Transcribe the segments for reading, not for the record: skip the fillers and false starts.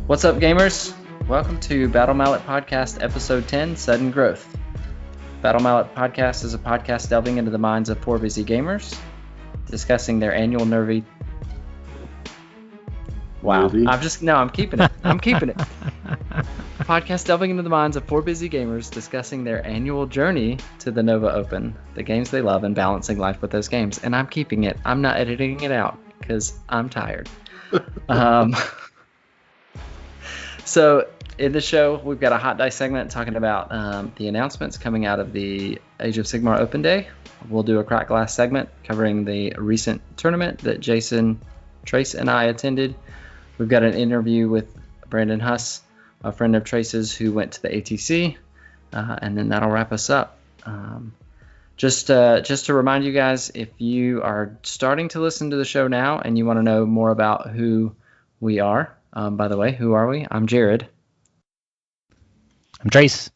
What's up, gamers? Welcome to Battle Mallet Podcast, Episode 10, Sudden Growth. Battle Mallet Podcast is a podcast delving into the minds of four busy gamers, discussing their annual nervy... Wow, Nervy? I'm keeping it. I'm keeping it. Podcast delving into the minds of four busy gamers, discussing their annual journey to the Nova Open, the games they love, and balancing life with those games. And I'm keeping it. I'm not editing it out because I'm tired. So in the show, we've got a hot dice segment talking about the announcements coming out of the Age of Sigmar Open Day. We'll do a crack glass segment covering the recent tournament that Jason, Trace, and I attended. We've got an interview with Brandon Huss, a friend of Trace's who went to the ATC, and then that'll wrap us up. Just to remind you guys, if you are starting to listen to the show now and you want to know more about who we are, by the way, who are we? I'm Jared. I'm Trace.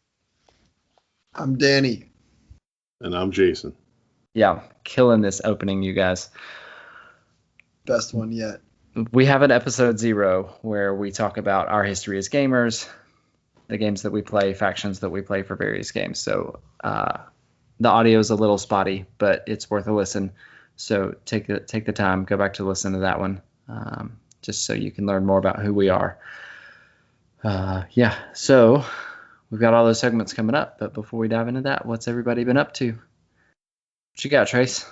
I'm Danny. And I'm Jason. Yeah, killing this opening, you guys. Best one yet. We have an episode 0 where we talk about our history as gamers, the games that we play, factions that we play for various games. So the audio is a little spotty, but it's worth a listen. So take the time, go back to listen to that one, just so you can learn more about who we are. So we've got all those segments coming up. But before we dive into that, what's everybody been up to? What you got, Trace?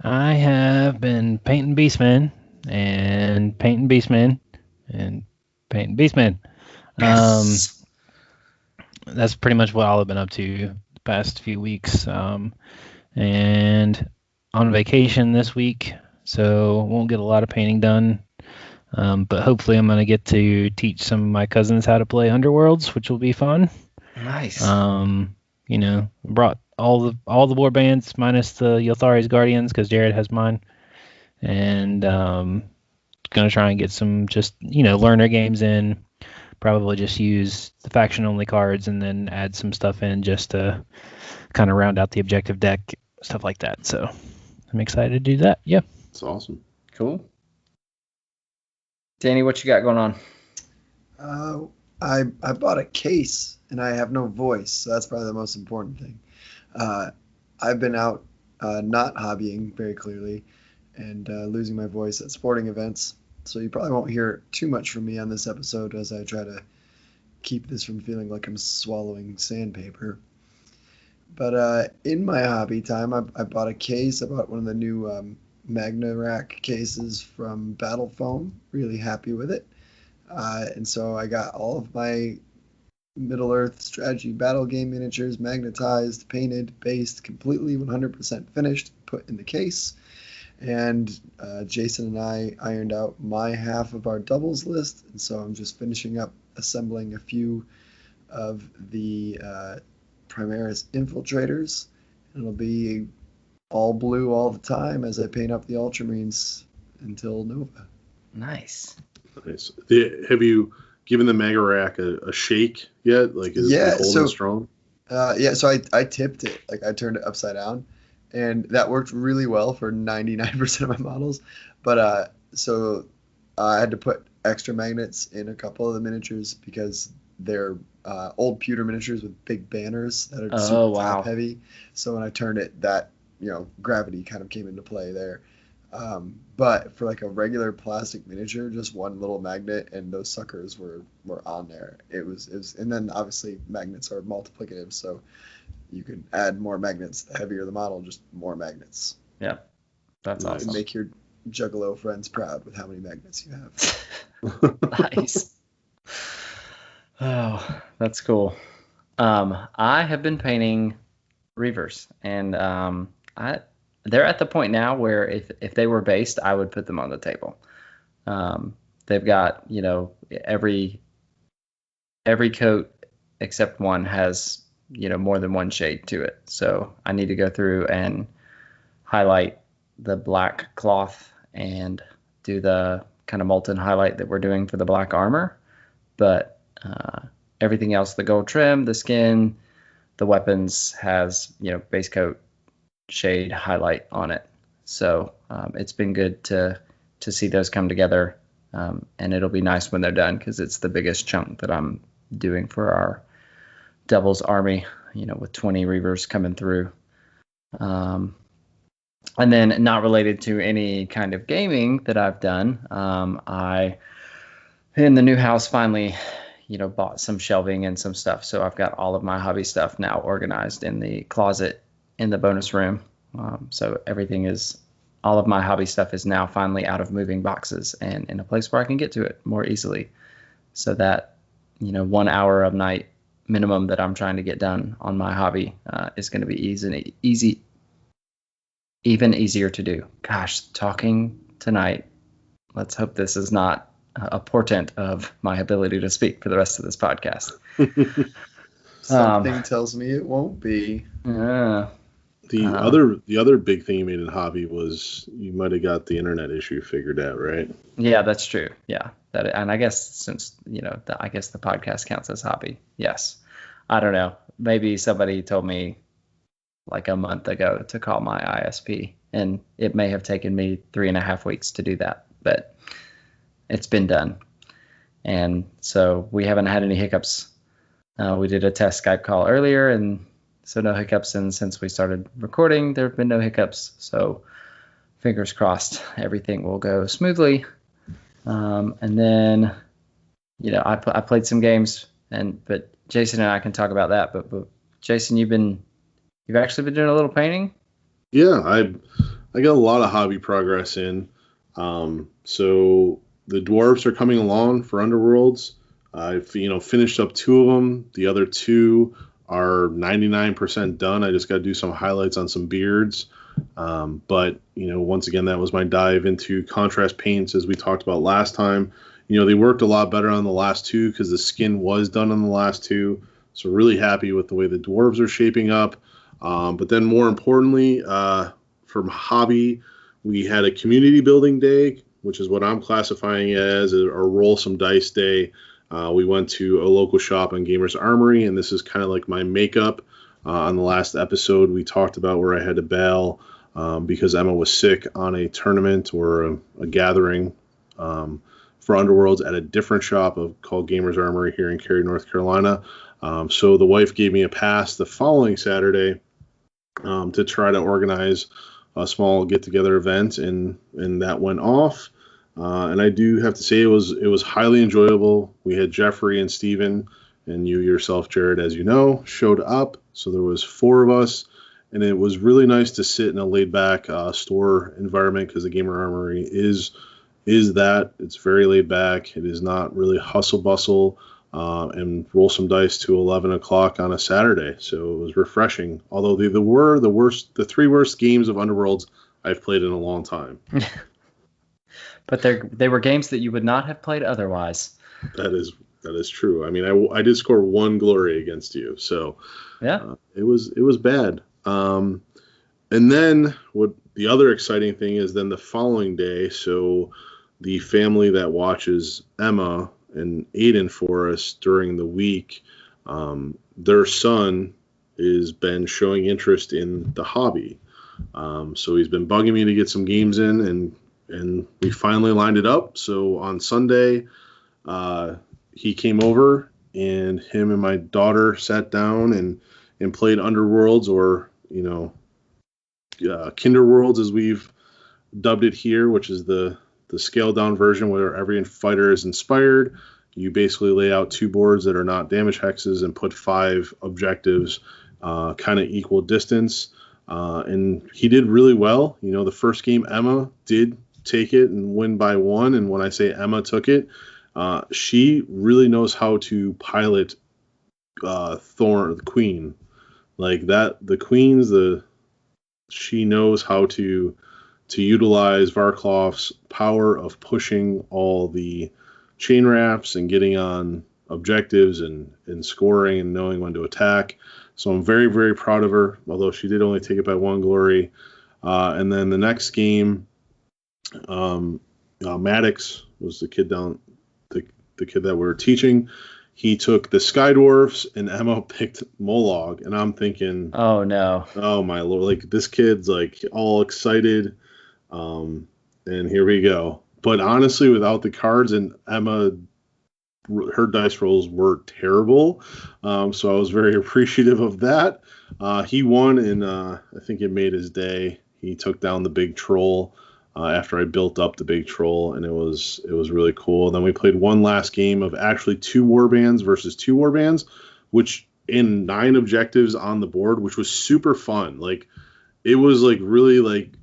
I have been painting Beastmen and painting Beastmen and painting Beastmen. Yes. That's pretty much what I've been up to the past few weeks. And on vacation this week, so won't get a lot of painting done. But hopefully I'm going to get to teach some of my cousins how to play Underworlds, which will be fun. Nice. Brought all the war bands minus the Yothari's Guardians because Jared has mine, and gonna try and get some just learner games in. Probably just use the faction only cards and then add some stuff in just to kind of round out the objective deck, stuff like that. So I'm excited to do that. Yeah, it's awesome. Cool. Danny, what you got going on? I bought a case and I have no voice, so that's probably the most important thing. I've been out not hobbying very clearly and losing my voice at sporting events, so you probably won't hear too much from me on this episode as I try to keep this from feeling like I'm swallowing sandpaper. But in my hobby time, I bought a case. I bought one of the new Magna Rack cases from Battle Foam. Really happy with it. And so I got all of my Middle-earth strategy battle game miniatures magnetized, painted, based, completely 100% finished, put in the case. And Jason and I ironed out my half of our doubles list, and so I'm just finishing up assembling a few of the Primaris Infiltrators, and it'll be all blue all the time as I paint up the Ultramarines until Nova. Nice. Nice. Have you given the Mega Rack a shake yet? Like, is it old and strong? So I tipped it. Like, I turned it upside down, and that worked really well for 99% of my models. But so I had to put extra magnets in a couple of the miniatures because they're old pewter miniatures with big banners that are super top heavy. So when I turned it, that gravity kind of came into play there. But for like a regular plastic miniature, just one little magnet and those suckers were on there. It was, and then obviously magnets are multiplicative, so you can add more magnets. The heavier the model, just more magnets. Yeah, that's awesome. And make your Juggalo friends proud with how many magnets you have. Nice. Oh, that's cool. I have been painting Reavers, and they're at the point now where if they were based, I would put them on the table. They've got, every coat except one has, more than one shade to it. So I need to go through and highlight the black cloth and do the kind of molten highlight that we're doing for the black armor. But everything else, the gold trim, the skin, the weapons has, base coat shade highlight on it. So it's been good to see those come together And it'll be nice when they're done because it's the biggest chunk that I'm doing for our Devil's Army, with 20 Reavers coming through. And then not related to any kind of gaming that I've done, I, in the new house, finally, bought some shelving and some stuff. So I've got all of my hobby stuff now organized in the closet in the bonus room. So all of my hobby stuff is now finally out of moving boxes and in a place where I can get to it more easily. So that, 1 hour a night minimum that I'm trying to get done on my hobby is going to be even easier to do. Gosh, talking tonight, let's hope this is not a portent of my ability to speak for the rest of this podcast. Something tells me it won't be. The other big thing you made in hobby was you might have got the internet issue figured out, right? Yeah, that's true. Yeah, and I guess since I guess the podcast counts as hobby. Yes, I don't know. Maybe somebody told me like a month ago to call my ISP, and it may have taken me 3.5 weeks to do that, but it's been done. And so we haven't had any hiccups. We did a test Skype call earlier, and so no hiccups. And since we started recording, there have been no hiccups. So fingers crossed, everything will go smoothly. And then, I played some games, but Jason and I can talk about that. But Jason, you've actually been doing a little painting? Yeah, I got a lot of hobby progress in. So the dwarves are coming along for Underworlds. I've finished up 2 of them. The other 2 are 99% done. I just got to do some highlights on some beards. But once again, that was my dive into contrast paints, as we talked about last time. They worked a lot better on the last 2 because the skin was done on the last 2. So really happy with the way the dwarves are shaping up. But then more importantly, from hobby, we had a community building day, which is what I'm classifying as a roll some dice day. We went to a local shop on Gamers Armory, and this is kind of like my makeup. On the last episode, we talked about where I had to bail because Emma was sick on a tournament or a gathering for Underworlds at a different shop called Gamers Armory here in Cary, North Carolina. So the wife gave me a pass the following Saturday to try to organize a small get-together event, and that went off. And I do have to say it was highly enjoyable. We had Jeffrey and Steven, and you yourself, Jared, as you know, showed up. So there was 4 of us, and it was really nice to sit in a laid-back store environment because the Gamer Armory is that. It's very laid back. It is not really hustle bustle. And roll some dice to 11 o'clock on a Saturday. So it was refreshing. Although they were the 3 worst games of Underworlds I've played in a long time. But they were games that you would not have played otherwise. That is true. I mean, I did score 1 glory against you. So yeah, it was bad. And then what the other exciting thing is then the following day. So the family that watches Emma and Aiden for us during the week, their son has been showing interest in the hobby. So he's been bugging me to get some games in, and we finally lined it up. So on Sunday, he came over, and him and my daughter sat down and played Underworlds, or Kinderworlds as we've dubbed it here, which is the scaled down version where every fighter is inspired. You basically lay out 2 boards that are not damage hexes and put 5 objectives kind of equal distance. And he did really well. The first game, Emma did take it and win by 1. And when I say Emma took it, she really knows how to pilot Thorn, the Queen. Like that, the Queen's she knows how to utilize Varklov's power of pushing all the chain wraps and getting on objectives and scoring and knowing when to attack. So I'm very, very proud of her, although she did only take it by 1 glory. And then the next game, Maddox was the kid the kid that we were teaching. He took the Sky Dwarfs, and Emma picked Molog. And I'm thinking, oh no, oh my lord, like this kid's like all excited. And here we go. But honestly, without the cards, and Emma, her dice rolls were terrible. So I was very appreciative of that. He won, and I think it made his day. He took down the big troll after I built up the big troll, and it was really cool. And then we played one last game of actually 2 warbands versus 2 warbands, which in 9 objectives on the board, which was super fun. Like, it was like really like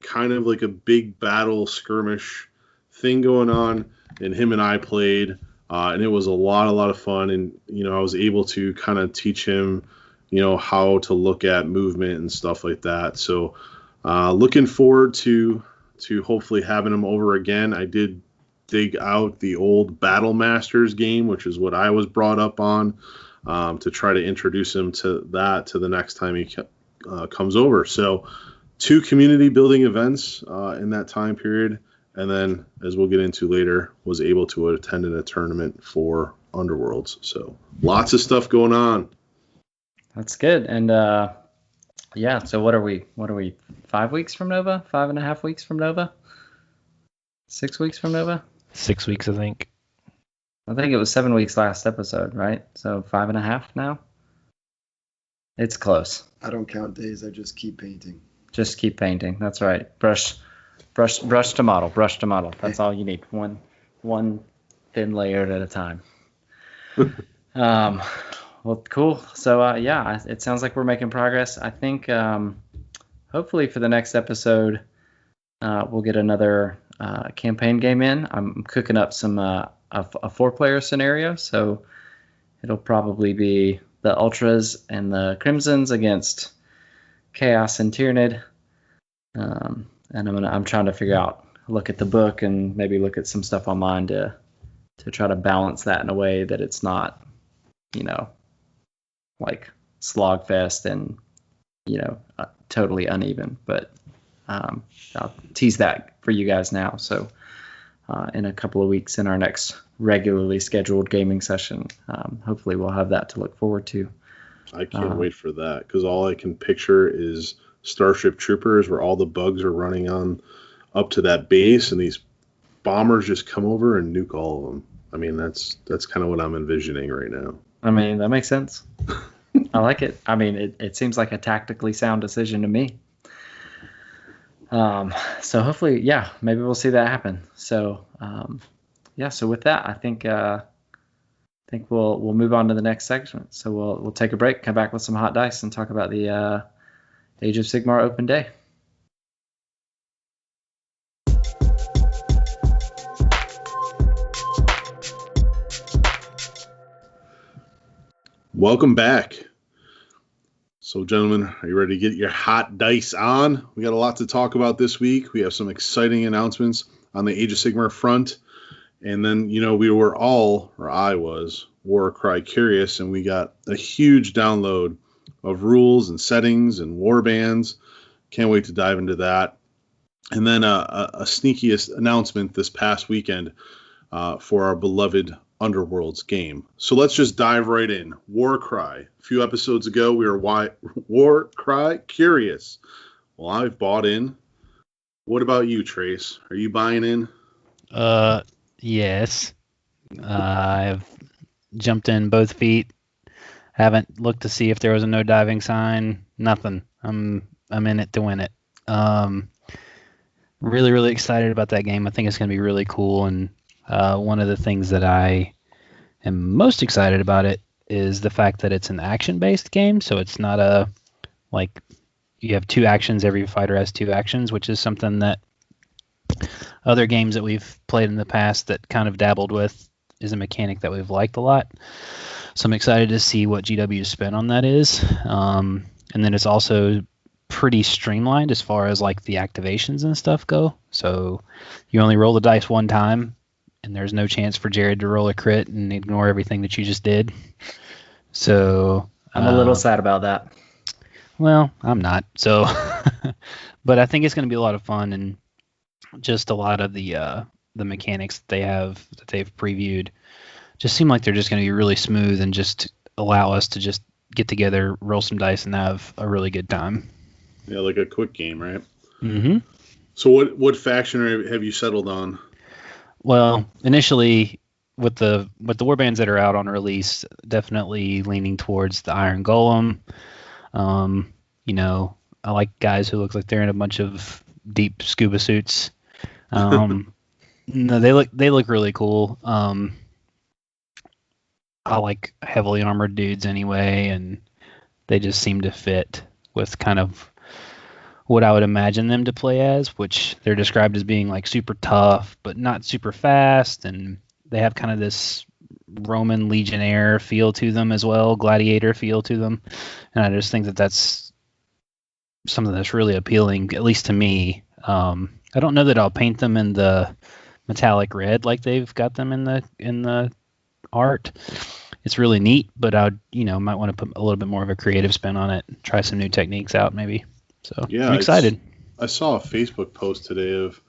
kind of like a big battle skirmish thing going on, and him and I played, and it was a lot of fun. And I was able to kind of teach him how to look at movement and stuff like that. So looking forward to hopefully having him over again. I did dig out the old Battle Masters game, which is what I was brought up on, to try to introduce him to that the next time he comes over. So 2 community building events in that time period, and then, as we'll get into later, was able to attend a tournament for Underworlds. So lots of stuff going on. That's good. And yeah, so what are we 5 weeks from Nova? 5.5 weeks from Nova? 6 weeks from Nova? 6 weeks, I think. I think it was 7 weeks last episode, right? So 5.5 now? It's close. I don't count days. I just keep painting. Just keep painting. That's right. Brush to model. Brush to model. That's all you need. One thin layer at a time. Well, cool. So yeah, it sounds like we're making progress. I think hopefully for the next episode we'll get another campaign game in. I'm cooking up some a 4-player scenario, so it'll probably be the Ultras and the Crimsons against Chaos and Tyranid. And I'm trying to look at the book and maybe look at some stuff online to try to balance that in a way that it's not, like slogfest and, totally uneven. But I'll tease that for you guys now. So in a couple of weeks in our next regularly scheduled gaming session, hopefully we'll have that to look forward to. I can't wait for that, because all I can picture is Starship Troopers, where all the bugs are running on up to that base, and these bombers just come over and nuke all of them. I mean, that's kind of what I'm envisioning right now. I mean, that makes sense. I like it. I mean, it seems like a tactically sound decision to me. So hopefully, yeah, maybe we'll see that happen. So yeah, so with that, I think we'll move on to the next segment. So we'll take a break, come back with some hot dice, and talk about the Age of Sigmar Open Day. Welcome back. So, gentlemen, are you ready to get your hot dice on? We got a lot to talk about this week. We have some exciting announcements on the Age of Sigmar front. And then, we were all, or I was, Warcry curious, and we got a huge download of rules and settings and warbands. Can't wait to dive into that. And then a sneaky announcement this past weekend for our beloved Underworlds game. So let's just dive right in. Warcry. A few episodes ago, we were Warcry curious. Well, I've bought in. What about you, Trace? Are you buying in? Yes. I've jumped in both feet. Haven't looked to see if there was a no diving sign. Nothing. I'm in it to win it. Really, really excited about that game. I think it's going to be really cool. And one of the things that I am most excited about it is the fact that it's an action-based game. So it's not you have 2 actions. Every fighter has 2 actions, which is something that other games that we've played in the past that kind of dabbled with is a mechanic that we've liked a lot. So I'm excited to see what GW's spin on that is. And then it's also pretty streamlined as far as like the activations and stuff go. So you only roll the dice one time, and there's no chance for Jared to roll a crit and ignore everything that you just did. So I'm a little sad about that. Well, I'm not. So, but I think it's going to be a lot of fun, and just a lot of the mechanics that they've previewed just seem like they're just going to be really smooth and just allow us to just get together, roll some dice, and have a really good time. Yeah, like a quick game, right? Mm-hmm. So what faction have you settled on? Well, initially with the warbands that are out on release, definitely leaning towards the Iron Golem. I like guys who look like they're in a bunch of deep scuba suits. No, they look really cool. I like heavily armored dudes anyway, and they just seem to fit with kind of what I would imagine them to play as, which they're described as being like super tough, but not super fast, and they have kind of this Roman legionnaire feel to them as well, gladiator feel to them, and I just think that that's something that's really appealing, at least to me. I don't know that I'll paint them in the metallic red like they've got them in the art. It's really neat, but I might want to put a little bit more of a creative spin on it, try some new techniques out maybe. So yeah, I'm excited. I saw a Facebook post today of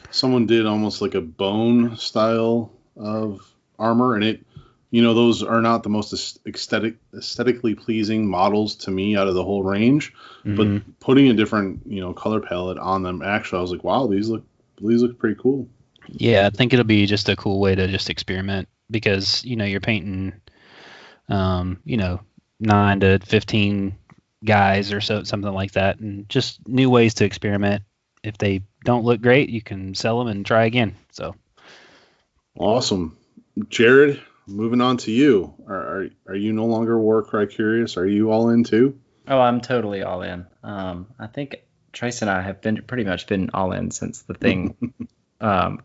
someone did almost like a bone style of armor, and those are not the most aesthetically pleasing models to me out of the whole range, but putting a different color palette on them, actually I was like, wow, these look pretty cool. Yeah, I think it'll be just a cool way to just experiment, because you're painting 9 to 15 guys or something like that, and just new ways to experiment. If they don't look great, you can sell them and try again. So awesome. Jared, moving on to you. Are you no longer Warcry curious? Are you all in too? Oh, I'm totally all in. I think Trace and I have pretty much been all in since the thing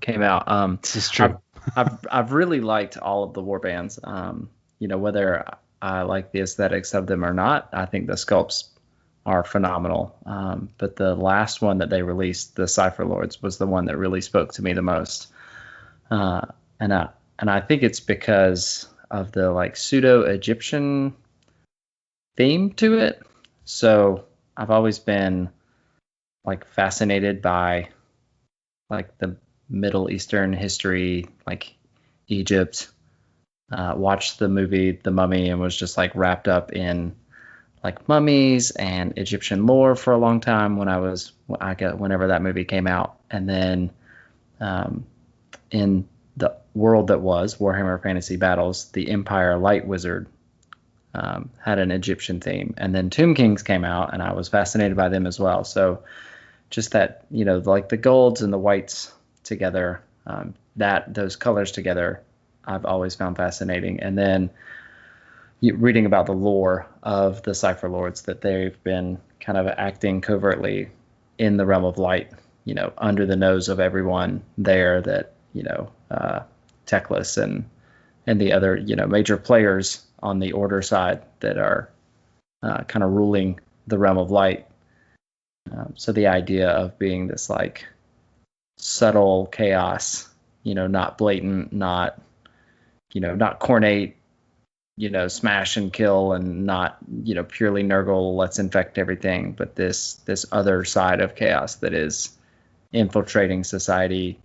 came out. This is true. I've really liked all of the warbands. Whether I like the aesthetics of them or not, I think the sculpts are phenomenal. But the last one that they released, the Cypher Lords, was the one that really spoke to me the most. And I think it's because of the like pseudo Egyptian theme to it. So I've always been like fascinated by like the Middle Eastern history, like Egypt. Watched the movie The Mummy and was just like wrapped up in like mummies and Egyptian lore for a long time whenever that movie came out. And then in the world that was Warhammer Fantasy Battles, the Empire Light Wizard had an Egyptian theme. And then Tomb Kings came out, and I was fascinated by them as well. So just that, like the golds and the whites together, those colors together, I've always found fascinating. And then reading about the lore of the Cypher Lords, that they've been kind of acting covertly in the realm of light, under the nose of everyone there, that, Teclis and the other, major players on the order side that are kind of ruling the realm of light. So the idea of being this like subtle chaos, not blatant, not cornate, smash and kill, and not, purely Nurgle, let's infect everything, but this other side of chaos that is infiltrating society.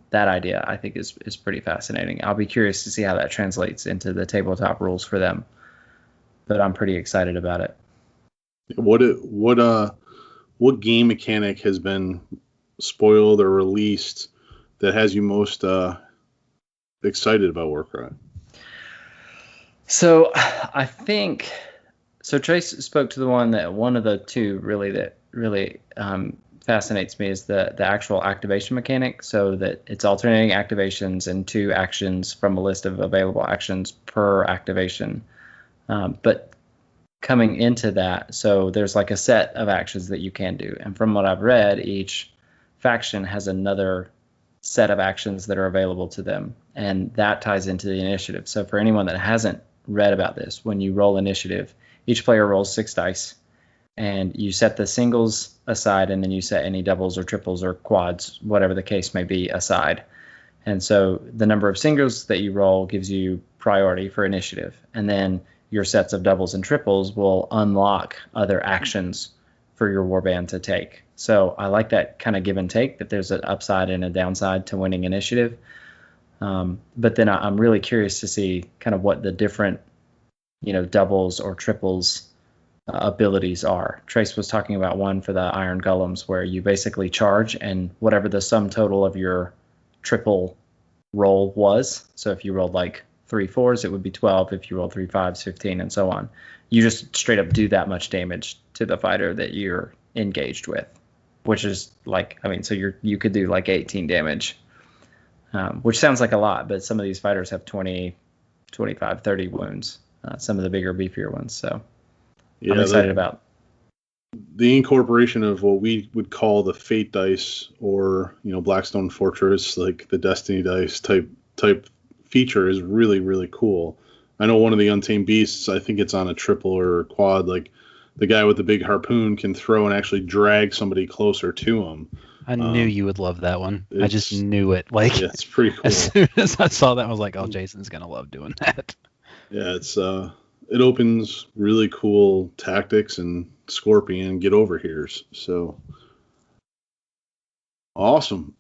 That idea, I think, is pretty fascinating. I'll be curious to see how that translates into the tabletop rules for them, but I'm pretty excited about it. What game mechanic has been spoiled or released that has you most excited about Warcry? So I think Trace spoke to one of the two that really fascinates me is the actual activation mechanic, so that it's alternating activations and 2 actions from a list of available actions per activation. But coming into that, so there's like a set of actions that you can do, and from what I've read, each faction has another set of actions that are available to them, and that ties into the initiative. So for anyone that hasn't read about this, when you roll initiative, each player rolls 6 dice, and you set the singles aside, and then you set any doubles or triples or quads, whatever the case may be, aside. And so the number of singles that you roll gives you priority for initiative, and then your sets of doubles and triples will unlock other actions for your warband to take. So I like that kind of give and take, that there's an upside and a downside to winning initiative. But then I'm really curious to see kind of what the different, doubles or triples abilities are. Trace was talking about one for the Iron Golems, where you basically charge, and whatever the sum total of your triple roll was. So if you rolled like 3 4s, it would be 12. If you rolled 3 5s, 15, and so on. You just straight up do that much damage to the fighter that you're engaged with, which is like, I mean, so you could do like 18 damage, which sounds like a lot, but some of these fighters have 20, 25, 30 wounds, some of the bigger, beefier ones. So I'm excited about the incorporation of what we would call the fate dice, or Blackstone Fortress, like the Destiny dice type feature, is really, really cool. I know one of the Untamed Beasts, I think it's on a triple or quad, like the guy with the big harpoon can throw and actually drag somebody closer to him. I knew you would love that one. I just knew it. Like, yeah, it's pretty cool. As soon as I saw that, I was like, oh, Jason's going to love doing that. Yeah, it opens really cool tactics and Scorpion get over here's. So awesome.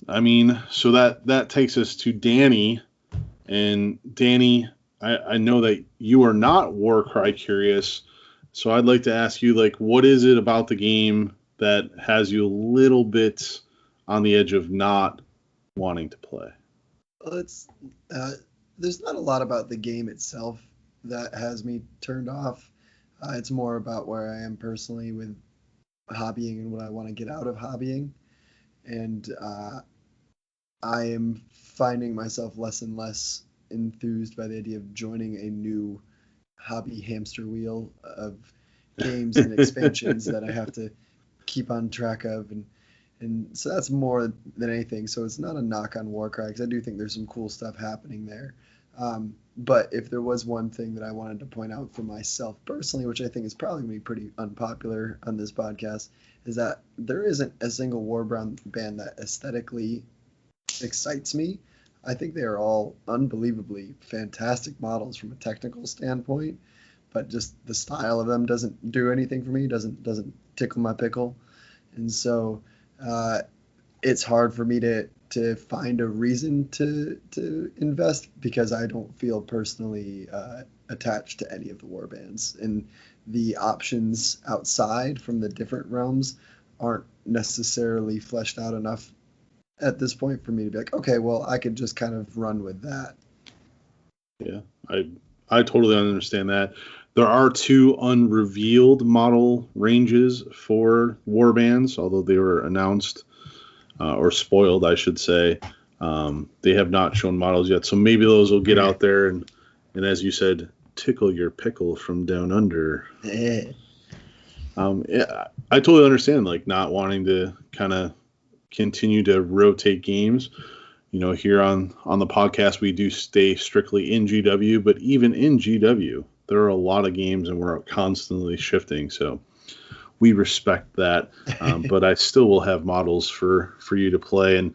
I mean, so that takes us to Danny. And Danny, I know that you are not Warcry curious, so I'd like to ask you, like, what is it about the game that has you a little bit on the edge of not wanting to play? Well, there's not a lot about the game itself that has me turned off. It's more about where I am personally with hobbying and what I want to get out of hobbying. And I am finding myself less and less enthused by the idea of joining a new hobby hamster wheel of games and expansions that I have to keep on track of. And so that's more than anything. So it's not a knock on Warcry, because I do think there's some cool stuff happening there. But if there was one thing that I wanted to point out for myself personally, which I think is probably going to be pretty unpopular on this podcast, is that there isn't a single Warband that aesthetically excites me. I think they are all unbelievably fantastic models from a technical standpoint, but just the style of them doesn't do anything for me, doesn't tickle my pickle. And so it's hard for me to find a reason to invest, because I don't feel personally attached to any of the warbands, and the options outside from the different realms aren't necessarily fleshed out enough at this point for me to be like, okay, well, I could just kind of run with that. Yeah, I totally understand that. There are 2 unrevealed model ranges for warbands, although they were announced or spoiled, I should say. They have not shown models yet, so maybe those will get out there and as you said, tickle your pickle from down under. Yeah, I totally understand, like, not wanting to kind of continue to rotate games. Here on the podcast, we do stay strictly in GW, but even in GW, there are a lot of games and we're constantly shifting. So we respect that. But I still will have models for you to play. And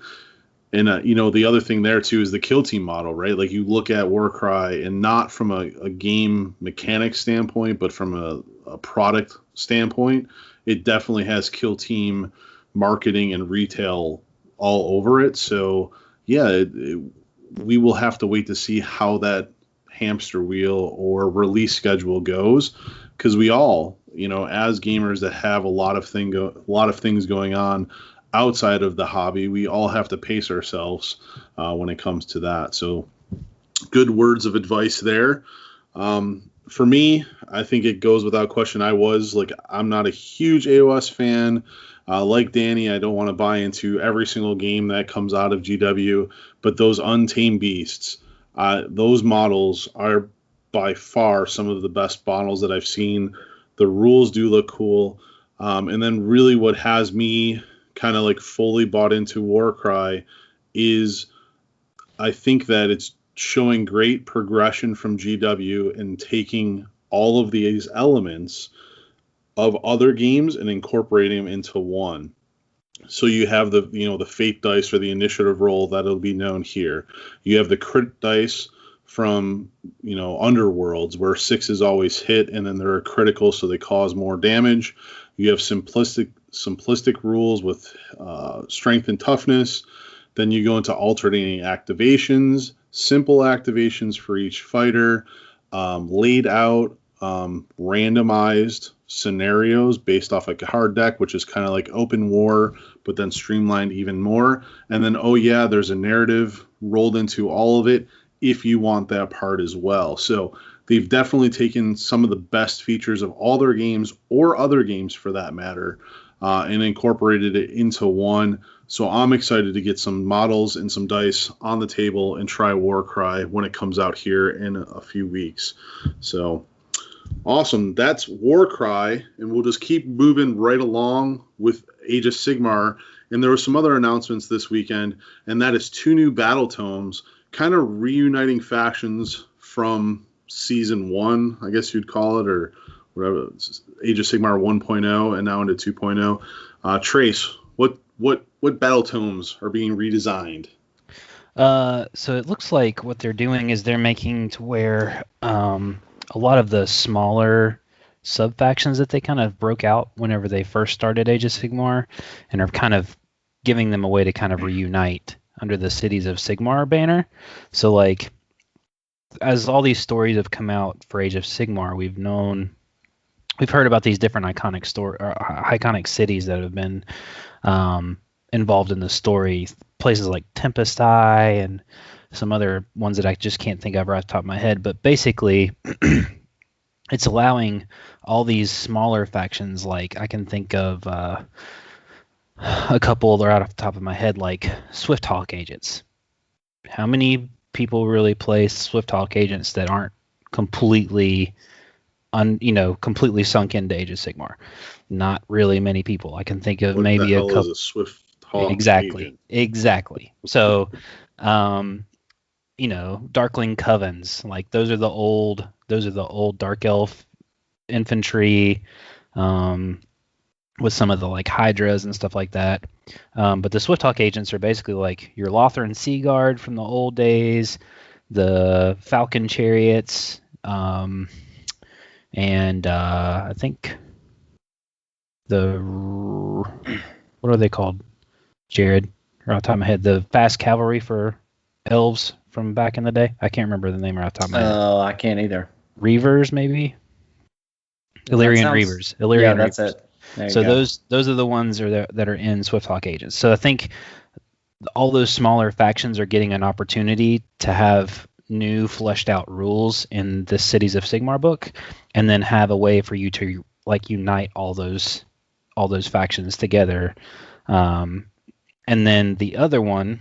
the other thing there too is the kill team model, right? Like, you look at Warcry, and not from a game mechanic standpoint, but from a product standpoint, it definitely has kill team marketing and retail all over it. So yeah, we will have to wait to see how that hamster wheel or release schedule goes, because we all, as gamers that have a lot of things going on outside of the hobby, we all have to pace ourselves when it comes to that. So good words of advice there. For me, I think it goes without question. I'm not a huge AOS fan. Like Danny, I don't want to buy into every single game that comes out of GW, but those Untamed Beasts, those models are by far some of the best models that I've seen. The rules do look cool. And then really what has me kind of like fully bought into Warcry is I think that it's showing great progression from GW and taking all of these elements of other games and incorporating them into one. So you have the fate dice or the initiative roll that'll be known here. You have the crit dice from Underworlds, where 6s always hit and then they're critical, so they cause more damage. You have simplistic rules with strength and toughness. Then you go into alternating activations, simple activations for each fighter, laid out, randomized. scenarios based off a card deck, which is kind of like open war, but then streamlined even more. And then, oh yeah, there's a narrative rolled into all of it if you want that part as well. So they've definitely taken some of the best features of all their games, or other games for that matter, and incorporated it into one. So I'm excited to get some models and some dice on the table and try Warcry when it comes out here in a few weeks. So awesome. That's Warcry, and we'll just keep moving right along with Age of Sigmar. And there were some other announcements this weekend, and that is 2 new battle tomes, kind of reuniting factions from Season 1, I guess you'd call it, or whatever, Age of Sigmar 1.0 and now into 2.0. Trace, what battle tomes are being redesigned? So it looks like what they're doing is they're making to where a lot of the smaller sub-factions that they kind of broke out whenever they first started Age of Sigmar, and are kind of giving them a way to kind of reunite under the Cities of Sigmar banner. So like, as all these stories have come out for Age of Sigmar, we've heard about these different iconic cities that have been involved in the story. Places like Tempest Eye and some other ones that I just can't think of right off the top of my head. But basically, it's allowing all these smaller factions, like I can think of a couple that are out off the top of my head, like Swifthawk agents. How many people really play Swifthawk agents that aren't completely completely sunk into Age of Sigmar? Not really many people. I can think of what maybe the hell a couple. Is a Swifthawk Exactly. agent? Exactly. So, Darkling Covens, like those are the old Dark Elf infantry, with some of the like Hydras and stuff like that. But the Swifthawk agents are basically like your Lothran Sea Guard from the old days, the Falcon Chariots, and I think what are they called, Jared? Right off the top of my head, the fast cavalry for elves from back in the day. I can't remember the name right off the top of my head. Oh, I can't either. Reavers, maybe? Illyrian Reavers. Illyrian Yeah, that's Reavers. it. There you So go. those are the ones that are in Swifthawk agents. So I think all those smaller factions are getting an opportunity to have new fleshed out rules in the Cities of Sigmar book, and then have a way for you to like unite all those factions together. And then the other one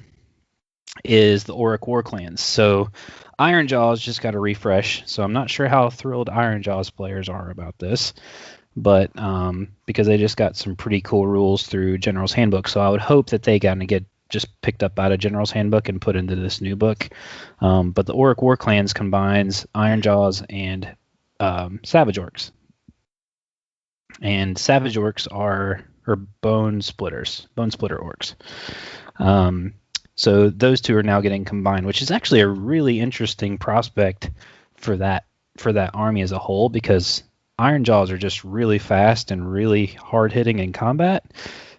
is the Auric War Clans. So Ironjawz just got a refresh, so I'm not sure how thrilled Ironjawz players are about this, but because they just got some pretty cool rules through General's Handbook, so I would hope that they kind of get just picked up out of General's Handbook and put into this new book. But the Auric War Clans combines Ironjawz and Savage Orcs. And Savage Orcs are Bone Splitter Orcs. So those two are now getting combined, which is actually a really interesting prospect for that army as a whole, because Ironjawz are just really fast and really hard hitting in combat,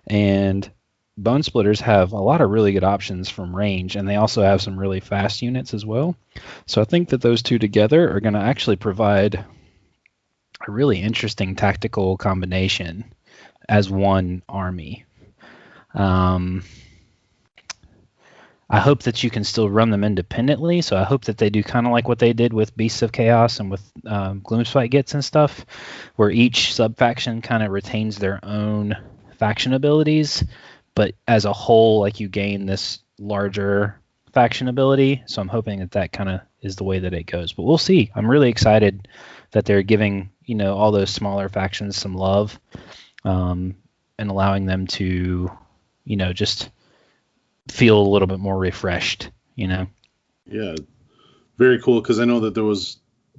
and Bone Splitters have a lot of really good options from range, and they also have some really fast units as well. So I think that those two together are going to actually provide a really interesting tactical combination as one army. I hope that you can still run them independently, so I hope that they do kind of like what they did with Beasts of Chaos and with Gloomspite Gets and stuff, where each sub-faction kind of retains their own faction abilities, but as a whole, like, you gain this larger faction ability, so I'm hoping that kind of is the way that it goes. But we'll see. I'm really excited that they're giving, all those smaller factions some love, and allowing them to, just feel a little bit more refreshed, Yeah, very cool, because I know that there was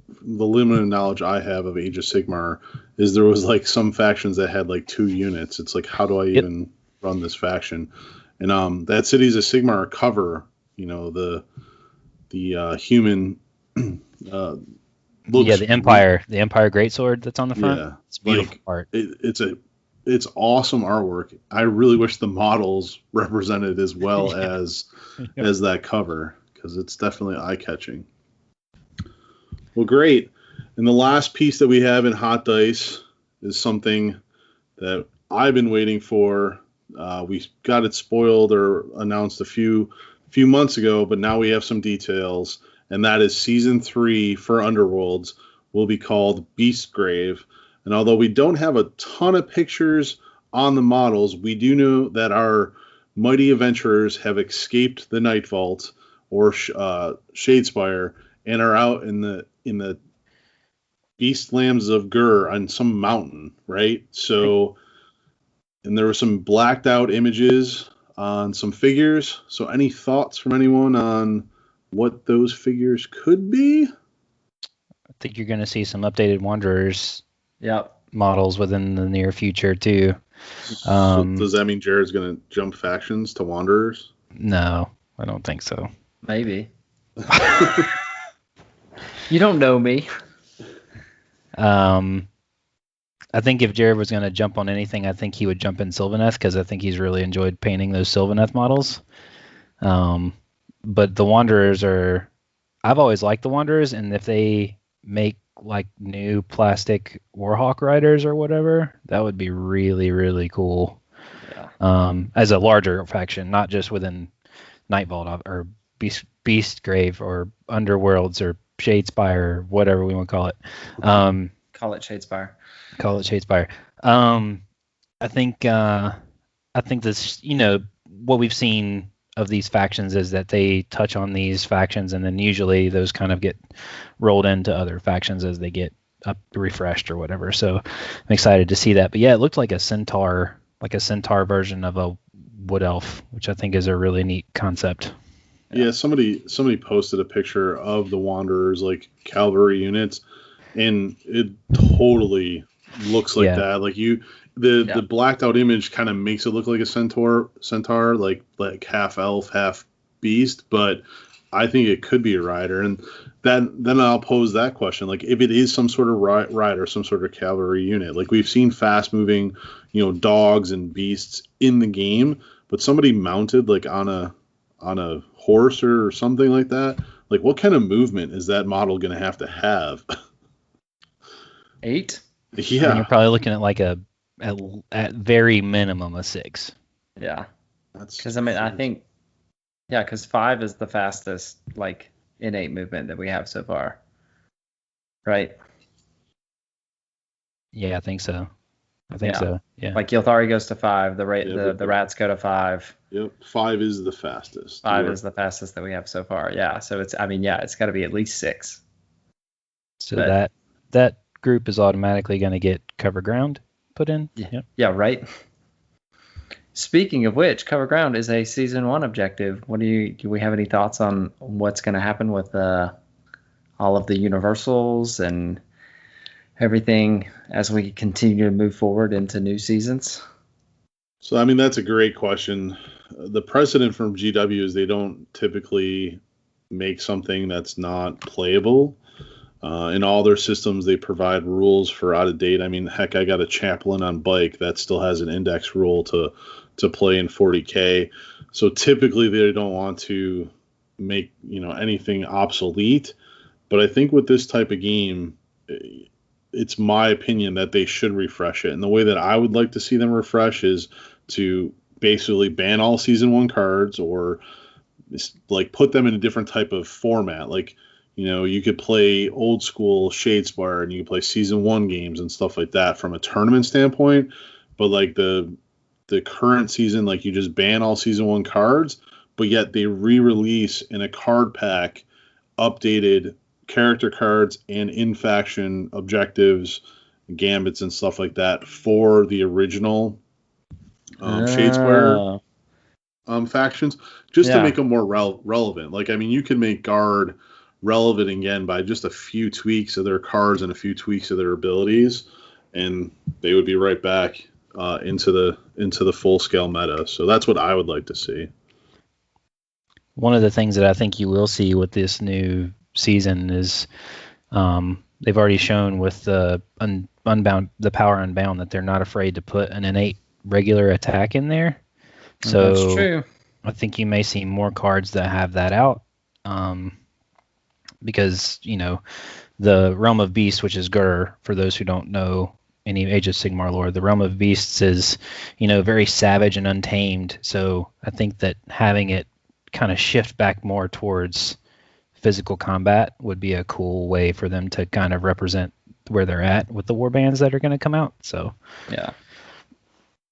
the limited knowledge I have of Age of Sigmar is there was like some factions that had like 2 units. It's like, how do I even run this faction? And that Cities of Sigmar cover, the human looks, the Empire Greatsword that's on the front. Yeah, it's beautiful art. It's awesome artwork. I really wish the models represented as well as that cover, because it's definitely eye-catching. Well, great. And the last piece that we have in Hot Dice is something that I've been waiting for. We got it spoiled or announced a few months ago, but now we have some details, and that is Season 3 for Underworlds will be called Beastgrave. And although we don't have a ton of pictures on the models, we do know that our mighty adventurers have escaped the Night Vault or Shadespire and are out in the Beastlands of Gur on some mountain, right? So, and there were some blacked out images on some figures. So any thoughts from anyone on what those figures could be? I think you're going to see some updated Wanderers Yep. models within the near future too. So does that mean Jared's going to jump factions to Wanderers? No, I don't think so. Maybe. You don't know me. I think if Jared was going to jump on anything, I think he would jump in Sylvaneth because I think he's really enjoyed painting those Sylvaneth models. But the Wanderers I've always liked the Wanderers, and if they make like new plastic Warhawk riders or whatever, that would be really, really cool. Yeah. As a larger faction, not just within Night Vault or Beastgrave or Underworlds or Shadespire or whatever we want to call it. Call it Shadespire. Call it Shadespire. I think this, what we've seen of these factions is that they touch on these factions, and then usually those kind of get rolled into other factions as they get refreshed or whatever. So I'm excited to see that. But yeah, it looked like a centaur version of a wood elf, which I think is a really neat concept. Yeah, somebody posted a picture of the Wanderers like cavalry units, and it totally looks like that. Like the blacked out image kind of makes it look like a centaur, like half elf, half beast, but I think it could be a rider. And then I'll pose that question, like if it is some sort of rider, some sort of cavalry unit, like we've seen fast moving, dogs and beasts in the game, but somebody mounted like on a horse or something like that, like what kind of movement is that model going to have? 8? Yeah. And you're probably looking at like at very minimum a 6. Yeah. Because I think, because 5 is the fastest like innate movement that we have so far, right? Yeah, I think so. Yeah. Like Yilthari goes to 5. The rats go to 5. Yep. 5 is the fastest. 5 is the fastest that we have so far. Yeah. So it's got to be at least 6. So that group is automatically going to get cover ground put in. Yeah, right. Speaking of which, cover ground is a season 1 objective. Do we have any thoughts on what's going to happen with all of the universals and everything as we continue to move forward into new seasons? So, I mean, that's a great question. The precedent from GW is they don't typically make something that's not playable. In all their systems, they provide rules for out of date. I mean, heck, I got a chaplain on bike that still has an index rule to play in 40K. So typically they don't want to make anything obsolete. But I think with this type of game, it's my opinion that they should refresh it. And the way that I would like to see them refresh is to basically ban all season 1 cards, or like put them in a different type of format. Like, you could play old school Shadespire and you could play season 1 games and stuff like that from a tournament standpoint. But like the current season, like you just ban all season 1 cards, but yet they re-release in a card pack updated character cards and in-faction objectives, gambits and stuff like that for the original Shadespire factions, just to make them more relevant. Like, I mean, you can make Guard relevant again by just a few tweaks of their cards and a few tweaks of their abilities, and they would be right back into the full scale meta. So that's what I would like to see. One of the things that I think you will see with this new season is they've already shown with the power unbound that they're not afraid to put an innate regular attack in there. So that's true. I think you may see more cards that have that out. Because, the Realm of Beast, which is Gur, for those who don't know, any Age of Sigmar lore. The realm of beasts is, very savage and untamed. So I think that having it kind of shift back more towards physical combat would be a cool way for them to kind of represent where they're at with the warbands that are going to come out. So yeah,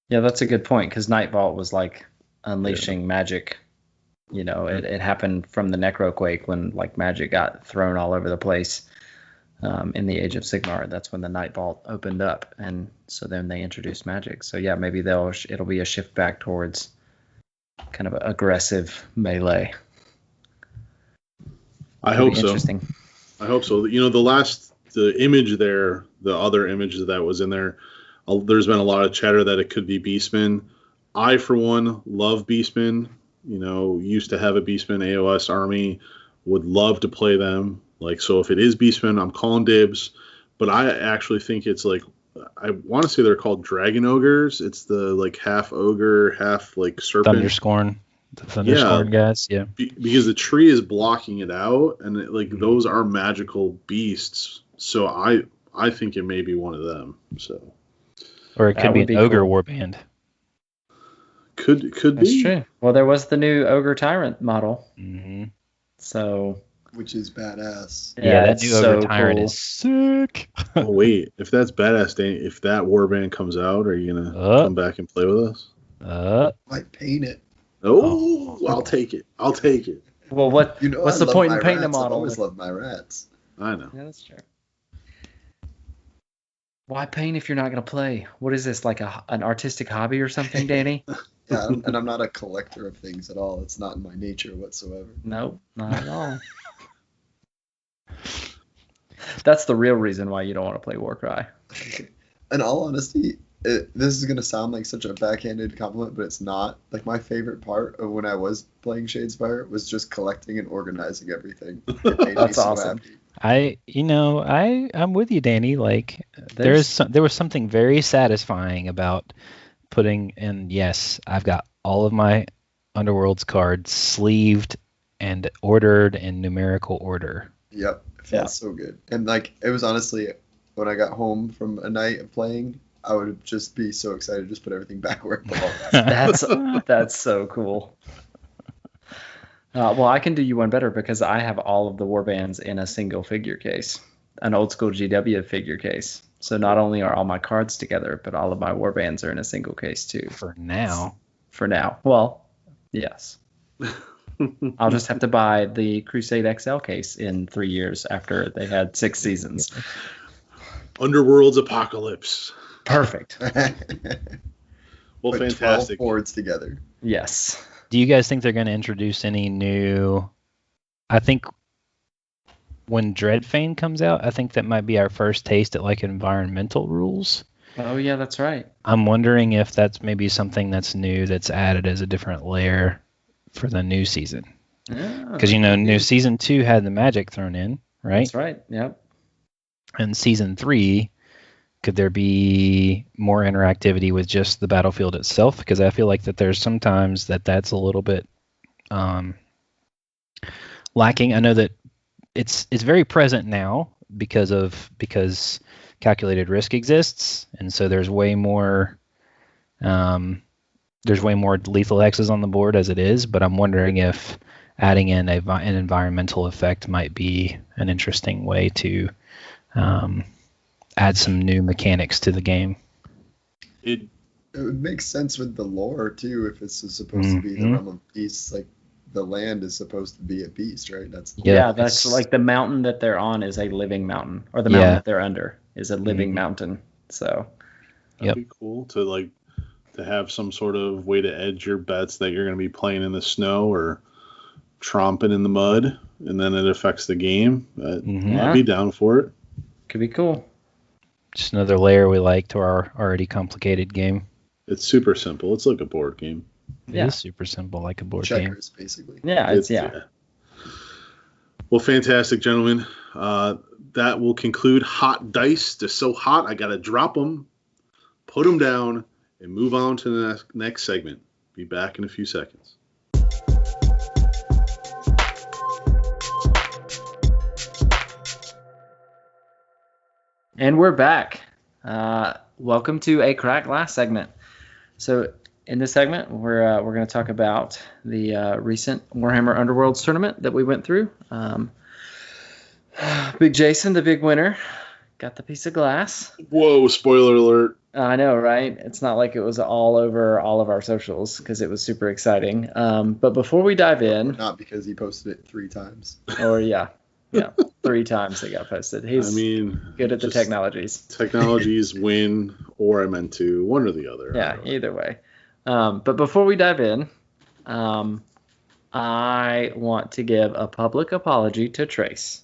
that's a good point, because Nightvault was like unleashing magic. It happened from the Necroquake when like magic got thrown all over the place. In the Age of Sigmar, that's when the Nightvault opened up, and so then they introduced magic. So yeah, maybe it'll be a shift back towards kind of aggressive melee. I hope so. Interesting. I hope so. The image there, the other image that was in there, there's been a lot of chatter that it could be Beastmen. I, for one, love Beastmen. Used to have a Beastmen AOS army. Would love to play them. So if it is Beastmen, I'm calling dibs. But I actually think it's I want to say they're called Dragon Ogres. It's the half ogre, half serpent. Thunderscorn. The Thunderscorn guys, yeah. Because the tree is blocking it out, and those are magical beasts. So I think it may be one of them. So, or it could be an ogre warband. Could That's be. That's true. Well, there was the new ogre tyrant model. Mm-hmm. So, which is badass. Yeah, that new ogre tyrant is sick. Oh wait, if that's badass, Danny, if that warband comes out, are you gonna come back and play with us? Might paint it. Oh, I'll take it. Well, what's the point in painting a model? I always love my rats. I know. Yeah, that's true. Why paint if you're not going to play? What is this, like an artistic hobby or something, Danny? Yeah, and I'm not a collector of things at all. It's not in my nature whatsoever. No, not at all. That's the real reason why you don't want to play Warcry. In all honesty, this is going to sound like such a backhanded compliment, but it's not. My favorite part of when I was playing Shadespire was just collecting and organizing everything. It made That's me so awesome. happy. I'm with you, Danny. There was something very satisfying about putting in. Yes, I've got all of my Underworlds cards sleeved and ordered in numerical order. Yep, it felt so good. And it was honestly, when I got home from a night of playing, I would just be so excited to just put everything back where it belongs. That's so cool. Well, I can do you one better because I have all of the warbands in a single figure case, an old school GW figure case. So not only are all my cards together, but all of my warbands are in a single case too. For now. Well, yes. I'll just have to buy the Crusade XL case in 3 years after they had 6 seasons. Underworlds Apocalypse. Perfect. Well, put fantastic. 12 boards together. Yes. Do you guys think they're going to introduce any new? I think when Dreadfane comes out, I think that might be our first taste at environmental rules. Oh yeah, that's right. I'm wondering if that's maybe something that's new that's added as a different layer for the new season. Because new season 2 had the magic thrown in, right? That's right. Yep. And season 3, could there be more interactivity with just the battlefield itself? Because I feel like that there's sometimes that's a little bit lacking. I know that it's very present now because calculated risk exists, and so there's way more lethal hexes on the board as it is. But I'm wondering if adding in an environmental effect might be an interesting way to add some new mechanics to the game. It would make sense with the lore too, if it's supposed to be the realm of beasts. The land is supposed to be a beast, right? That's the mountain that they're on is a living mountain, or the mountain that they're under is a living mountain. So that'd be cool to have some sort of way to edge your bets that you're going to be playing in the snow or tromping in the mud, and then it affects the game. I'd be down for it. Could be cool. Just another layer we like to our already complicated game. It's super simple. It's like a board game. It is super simple, like a board game. Checkers, basically. Yeah, Well, fantastic, gentlemen. That will conclude Hot Dice. They're so hot, I got to drop them, put them down, and move on to the next segment. Be back in a few seconds. And we're back. Welcome to a Crack Glass segment. So in this segment, we're going to talk about the recent Warhammer Underworlds tournament that we went through. Big Jason, the big winner, got the piece of glass. Whoa, spoiler alert. I know, right? It's not like it was all over all of our socials because it was super exciting. But before we dive in... Not because he posted it 3 times. Or, yeah, 3 times it got posted. He's good at the technologies. Technologies win, or I meant to, one or the other. Yeah, either way. But before we dive in, I want to give a public apology to Trace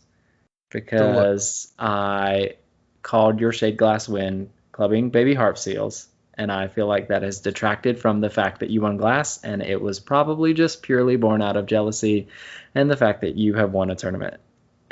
because I called your Shade Glass win clubbing baby harp seals, and I feel like that has detracted from the fact that you won glass, and it was probably just purely born out of jealousy and the fact that you have won a tournament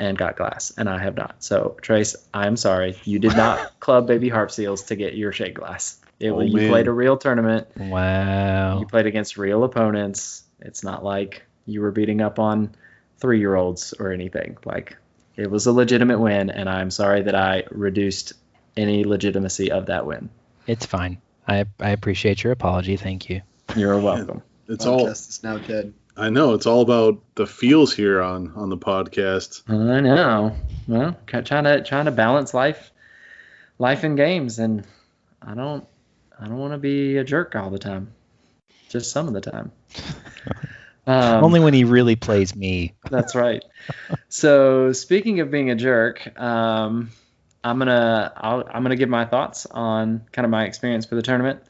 and got glass, and I have not. So, Trace, I'm sorry. You did not club baby harp seals to get your Shade Glass. You played a real tournament. Wow. You played against real opponents. It's not like you were beating up on 3-year-olds or anything. Like, it was a legitimate win, and I'm sorry that I reduced any legitimacy of that win. It's fine. I appreciate your apology. Thank you. You're welcome. It's podcast is now dead. I know, it's all about the feels here on the podcast. I know. Well, trying to balance life and games, and I don't want to be a jerk all the time. Just some of the time. Only when he really plays me. That's right. So speaking of being a jerk, I'm gonna give my thoughts on kind of my experience for the tournament,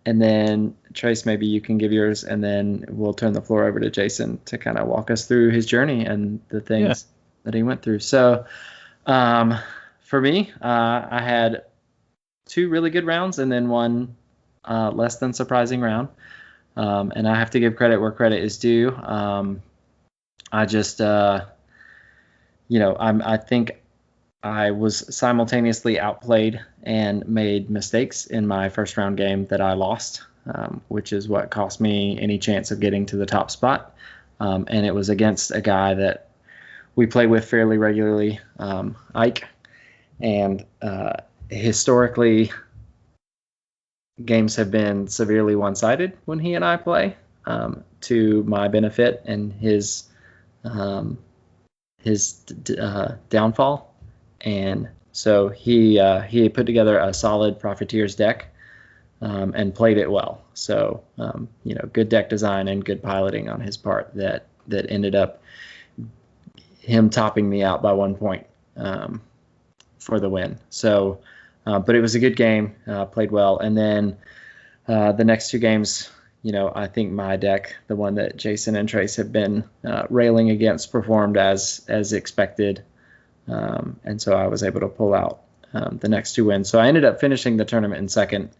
and then Trace, maybe you can give yours, and then we'll turn the floor over to Jason to kind of walk us through his journey and the things that he went through. So for me, I had 2 really good rounds and then 1 less than surprising round. And I have to give credit where credit is due. I just, I think I was simultaneously outplayed and made mistakes in my first round game that I lost, which is what cost me any chance of getting to the top spot. And it was against a guy that we play with fairly regularly, Ike. And historically, games have been severely one-sided when he and I play, to my benefit and his downfall. And so he put together a solid Profiteers deck and played it well. So good deck design and good piloting on his part that ended up him topping me out by 1 point for the win. So. But it was a good game, played well. And then the next 2 games, I think my deck, the one that Jason and Trace have been railing against, performed as expected. And so I was able to pull out the next 2 wins. So I ended up finishing the tournament in second,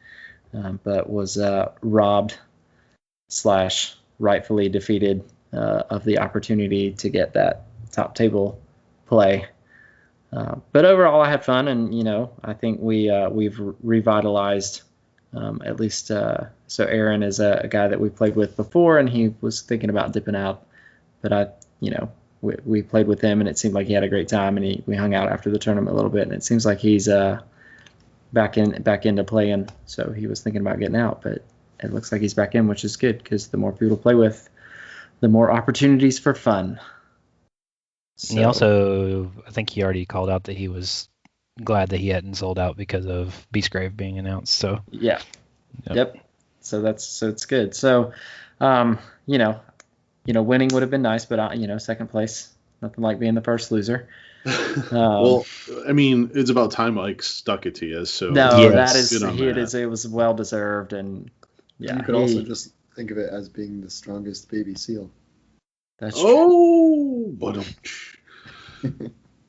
but was robbed / rightfully defeated of the opportunity to get that top table play. But overall, I had fun, and I think we've revitalized at least. So Aaron is a guy that we played with before, and he was thinking about dipping out. But we played with him, and it seemed like he had a great time, and we hung out after the tournament a little bit, and it seems like he's back into playing. So he was thinking about getting out, but it looks like he's back in, which is good because the more people to play with, the more opportunities for fun. So, he also, I think he already called out that he was glad that he hadn't sold out because of Beastgrave being announced. So yeah, yep. So it's good. So, winning would have been nice, but second place, nothing like being the first loser. Well, I mean, it's about time Mike stuck it to you. So no, yes. It was well deserved, and you could also just think of it as being the strongest baby seal. That's true. But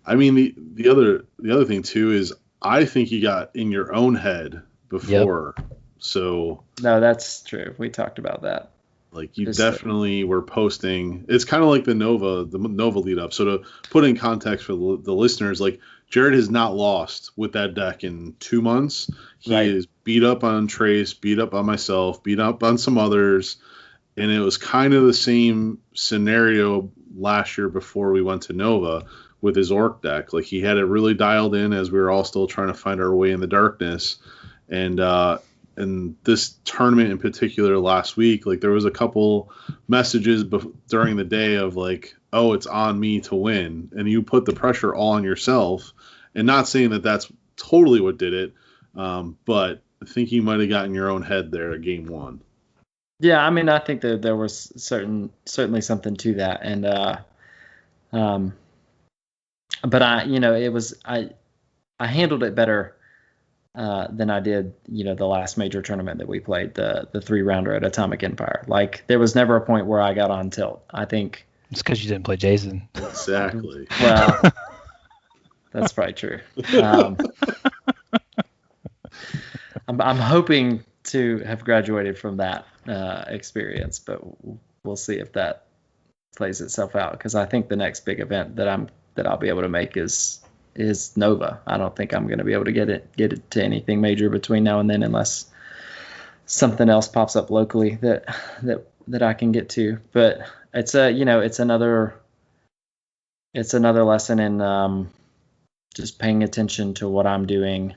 I mean, the other thing too is I think you got in your own head before. Yep. So no, that's true. We talked about that. Like you definitely were posting. It's kind of like the Nova lead up. So to put in context for the listeners, like Jared has not lost with that deck in 2 months. He is beat up on Trace, beat up on myself, beat up on some others. And it was kind of the same scenario last year before we went to Nova, with his orc deck. Like, he had it really dialed in as we were all still trying to find our way in the darkness. And this tournament in particular last week, like, there was a couple messages during the day of like, oh, it's on me to win, and you put the pressure all on yourself. And not saying that that's totally what did it, but I think you might have gotten your own head there at game one. Yeah, I mean, I think that there was certainly something to that, and but I handled it better than I did, the last major tournament that we played, the 3-rounder at Atomic Empire. Like, there was never a point where I got on tilt. I think it's because you didn't play Jason. Exactly. Well, that's probably true. I'm hoping to have graduated from that experience, but we'll see if that plays itself out, because I think the next big event that I'll be able to make is Nova. I don't think I'm going to be able to get it to anything major between now and then, unless something else pops up locally that I can get to. But it's another lesson in just paying attention to what I'm doing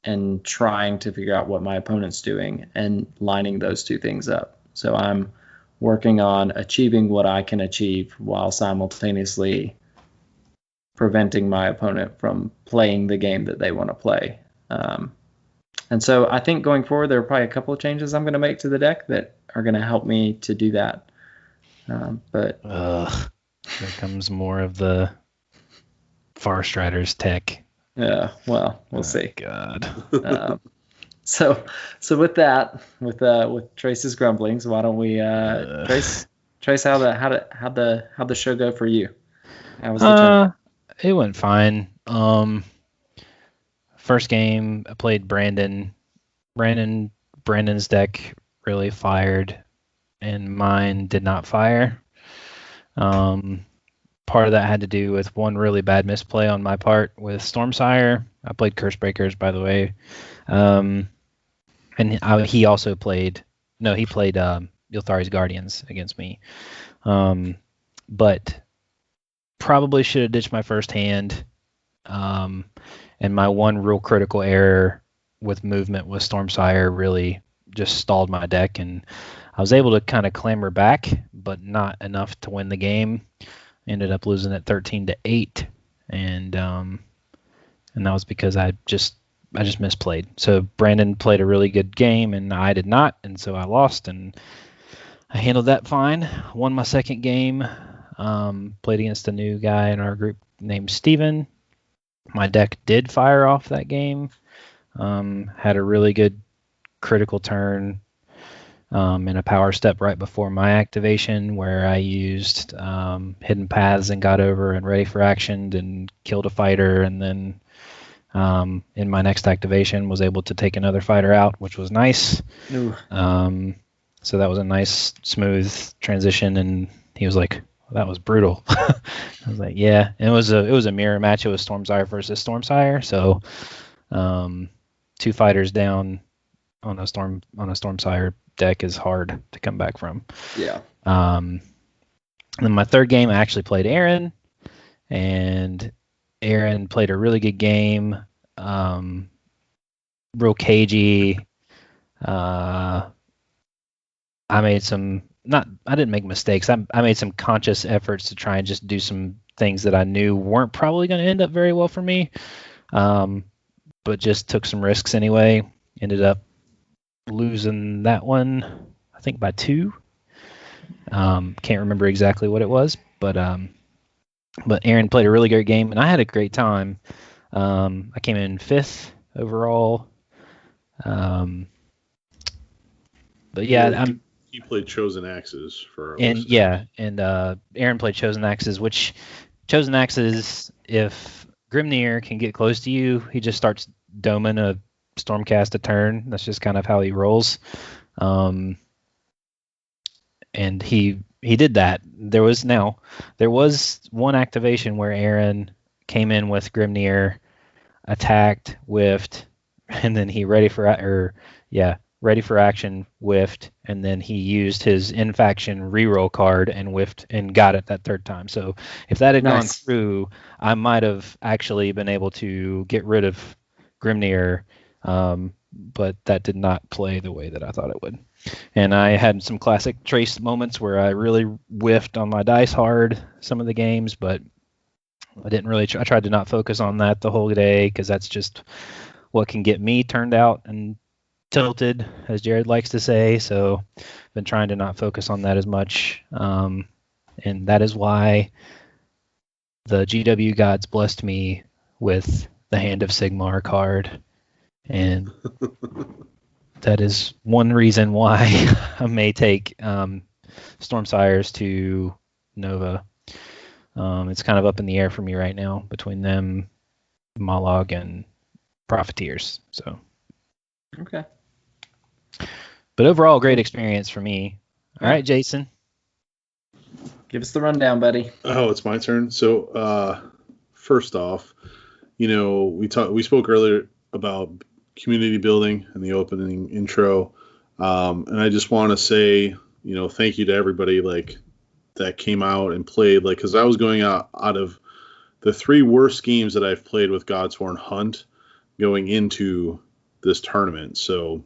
and trying to figure out what my opponent's doing and lining those two things up. So I'm working on achieving what I can achieve while simultaneously preventing my opponent from playing the game that they want to play. And so I think going forward, there are probably a couple of changes I'm going to make to the deck that are going to help me to do that. But here comes more of the Far Striders tech. Yeah, well, we'll see. God. So with that, with Trace's grumblings, why don't we Trace, how'd the show go for you? How was the turn? It went fine. First game I played Brandon. Brandon's deck really fired, and mine did not fire. Part of that had to do with one really bad misplay on my part with Stormsire. I played Cursebreakers, by the way. And he also played... No, he played Yulthari's Guardians against me. But probably should have ditched my first hand. And my one real critical error with movement with Stormsire really just stalled my deck. And I was able to kind of clamber back, but not enough to win the game. Ended up losing at 13-8, and that was because I just misplayed. So Brandon played a really good game, and I did not, and so I lost, and I handled that fine. Won my second game. Played against a new guy in our group named Steven. My deck did fire off that game. Had a really good critical turn. In a power step right before my activation, where I used hidden paths and got over and ready for action and killed a fighter, and then in my next activation was able to take another fighter out, which was nice. So that was a nice smooth transition, and he was like, well, that was brutal. I was like, yeah. And it was a mirror match. It was Stormsire versus Stormsire, so 2 fighters down on a Stormsire deck is hard to come back from. Yeah. And then my third game, I actually played Aaron, and Aaron played a really good game. Real cagey. I didn't make mistakes. I made some conscious efforts to try and just do some things that I knew weren't probably going to end up very well for me. But just took some risks anyway. Ended up losing that one, I think by 2. Can't remember exactly what it was, but Aaron played a really great game, and I had a great time. I came in 5th overall. But yeah, he played Chosen Axes for our and listeners. yeah, and Aaron played Chosen Axes, which Chosen Axes, if Grimnir can get close to you, he just starts doming a Stormcast a turn. That's just kind of how he rolls. And he did that. There was one activation where Aaron came in with Grimnir, attacked, whiffed, and then he ready for action, whiffed, and then he used his in-faction reroll card and whiffed and got it that third time. So if that had gone Nice. through, I might have actually been able to get rid of Grimnir, but that did not play the way that I thought it would. And I had some classic Trace moments where I really whiffed on my dice hard some of the games, but I didn't really. I tried to not focus on that the whole day because that's just what can get me turned out and tilted, as Jared likes to say. So I've been trying to not focus on that as much. And that is why the GW gods blessed me with the Hand of Sigmar card. And that is one reason why I may take Stormsires to Nova. It's kind of up in the air for me right now between them, Mollog, and Profiteers. So, Okay. but overall, great experience for me. All right, Jason. Give us the rundown, buddy. Oh, it's my turn. So, first off, we spoke earlier about community building in the opening intro, and I just want to say, thank you to everybody that came out and played, because I was going out of the 3 worst games that I've played with Godsworn Hunt going into this tournament. So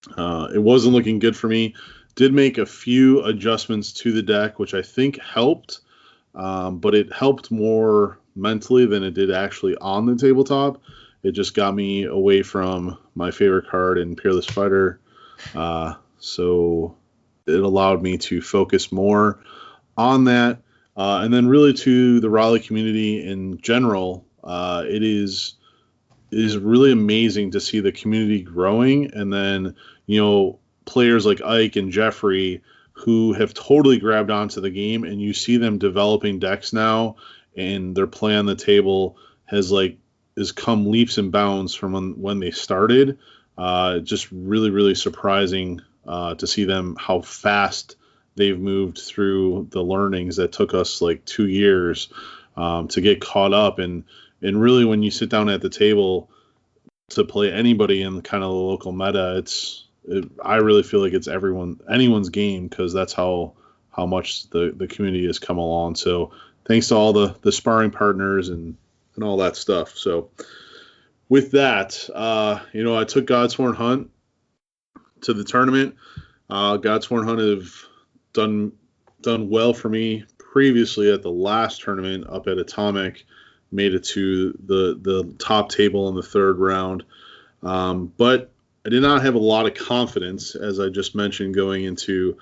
it wasn't looking good for me. Did make a few adjustments to the deck, which I think helped, but it helped more mentally than it did actually on the tabletop. It just got me away from my favorite card in Peerless Fighter. So it allowed me to focus more on that. And then really to the Raleigh community in general, it is really amazing to see the community growing. And then, players like Ike and Jeffrey who have totally grabbed onto the game, and you see them developing decks now, and their play on the table has come leaps and bounds from when they started. Just really, really surprising to see them, how fast they've moved through the learnings that took us 2 years to get caught up. And really, when you sit down at the table to play anybody in kind of the local meta, I really feel like it's anyone's game, because that's how much the community has come along. So thanks to all the sparring partners and all that stuff. So with that, I took Godsworn Hunt to the tournament. Godsworn Hunt have done well for me previously at the last tournament up at Atomic. Made it to the top table in the 3rd round. But I did not have a lot of confidence, as I just mentioned, going into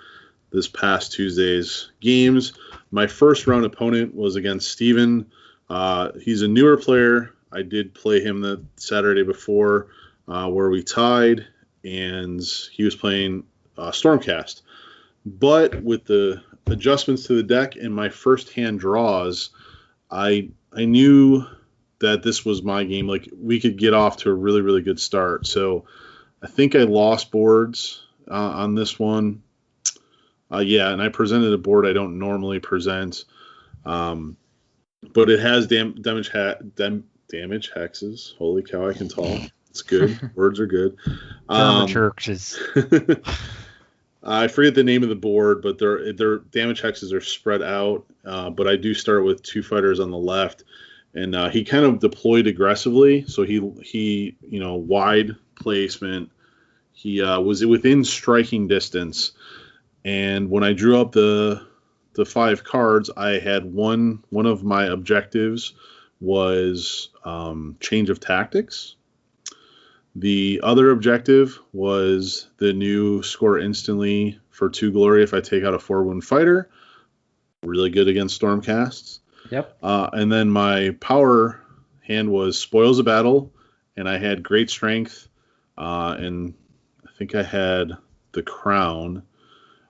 this past Tuesday's games. My first round opponent was against Steven. He's a newer player. I did play him the Saturday before, where we tied, and he was playing Stormcast. But with the adjustments to the deck and my first hand draws, I knew that this was my game. We could get off to a really, really good start. So I think I lost boards on this one. And I presented a board I don't normally present. But it has damage hexes. Holy cow, I can talk. It's good. Words are good. Churches. I forget the name of the board, but their damage hexes are spread out. But I do start with 2 fighters on the left, and he kind of deployed aggressively. So he wide placement. He was within striking distance, and when I drew up the 5 cards, I had one of my objectives was change of tactics. The other objective was the new score instantly for 2 glory if I take out a 4-wound fighter. Really good against Stormcasts. Yep. And then my power hand was Spoils of Battle, and I had Great Strength, and I think I had the Crown.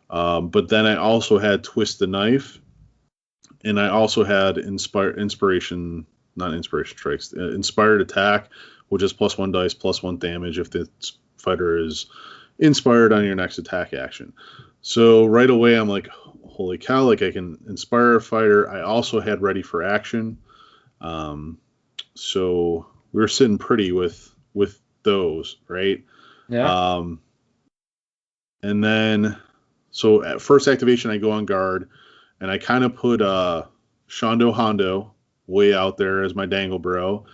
But then I also had Twist the Knife, and I also had Inspired Attack, which is +1 dice, +1 damage if the fighter is inspired on your next attack action. So right away, I'm like, holy cow, I can inspire a fighter. I also had Ready for Action. So we were sitting pretty with those, right? Yeah. And then, so at first activation, I go on guard, and I kind of put Shondo Hondo way out there as my dangle bro.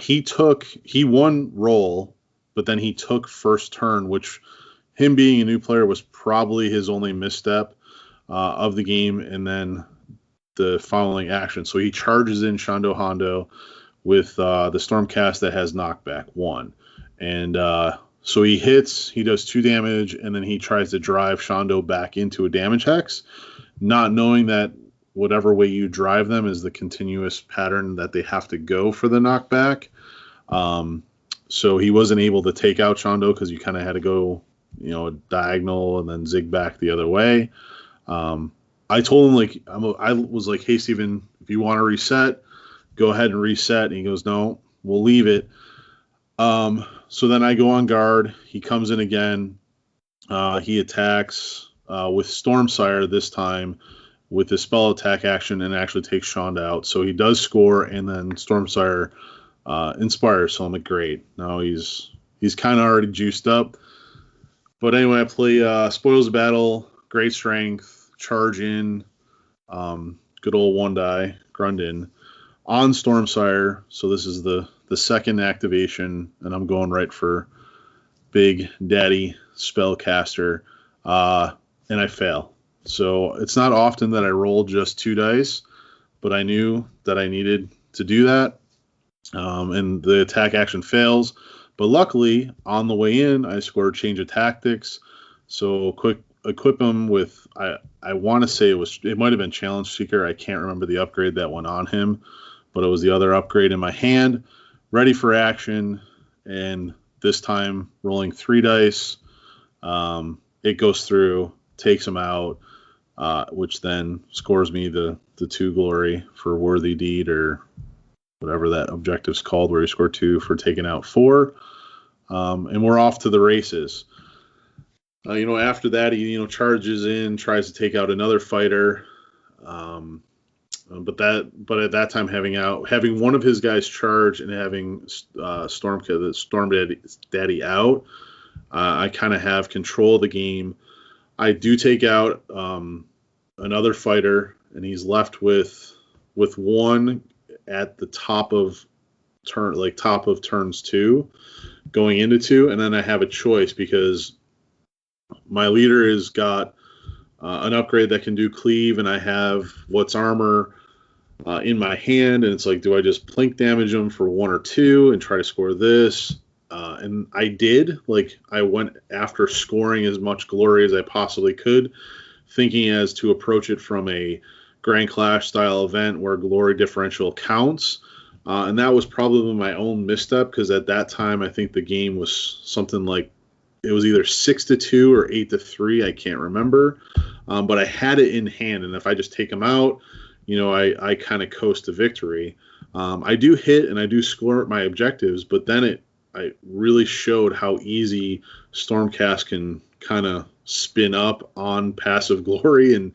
He won roll, but then he took first turn, which him being a new player was probably his only misstep of the game, and then the following action. So he charges in Shondo Hondo with the Stormcast that has knockback 1. And so he hits, he does 2 damage, and then he tries to drive Shondo back into a damage hex, not knowing that whatever way you drive them is the continuous pattern that they have to go for the knockback. So he wasn't able to take out Shondo because you kind of had to go, diagonal and then zig back the other way. I told him, I was like, hey, Steven, if you want to reset, go ahead and reset. And he goes, no, we'll leave it. So then I go on guard. He comes in again. He attacks with Stormsire this time with his spell attack action and actually takes Shonda out. So he does score, and then Stormsire inspires. So I'm like, great. Now he's kind of already juiced up. But anyway, I play Spoils of Battle, Great Strength, Charge in, good old 1-die, Grundin, on Stormsire. So this is the second activation, and I'm going right for Big Daddy Spellcaster, and I fail. So it's not often that I roll just 2 dice, but I knew that I needed to do that, and the attack action fails. But luckily, on the way in, I scored Change of Tactics, so quick equip him with, I want to say it might have been Challenge Seeker. I can't remember the upgrade that went on him, but it was the other upgrade in my hand, ready for action, and this time rolling 3 dice, it goes through, takes him out, which then scores me the 2 glory for Worthy Deed, or whatever that objective's called, where you score 2 for taking out 4, and we're off to the races. After that, he charges in, tries to take out another fighter, but at that time, having one of his guys charge and having Storm Daddy out, I kind of have control of the game. I do take out another fighter, and he's left with 1 at the top of turns 2, going into 2, and then I have a choice because my leader has got an upgrade that can do cleave, and I have What's Armor in my hand, and it's like, do I just plink damage him for 1 or 2 and try to score this? And I did. I went after scoring as much glory as I possibly could, thinking as to approach it from a Grand Clash style event where glory differential counts. And that was probably my own misstep, because at that time I think the game was something like, it was either 6-2 or 8-3. I can't remember. But I had it in hand, and if I just take him out, I kind of coast to victory. I do hit and I do score my objectives, but then I really showed how easy Stormcast can kind of spin up on passive glory and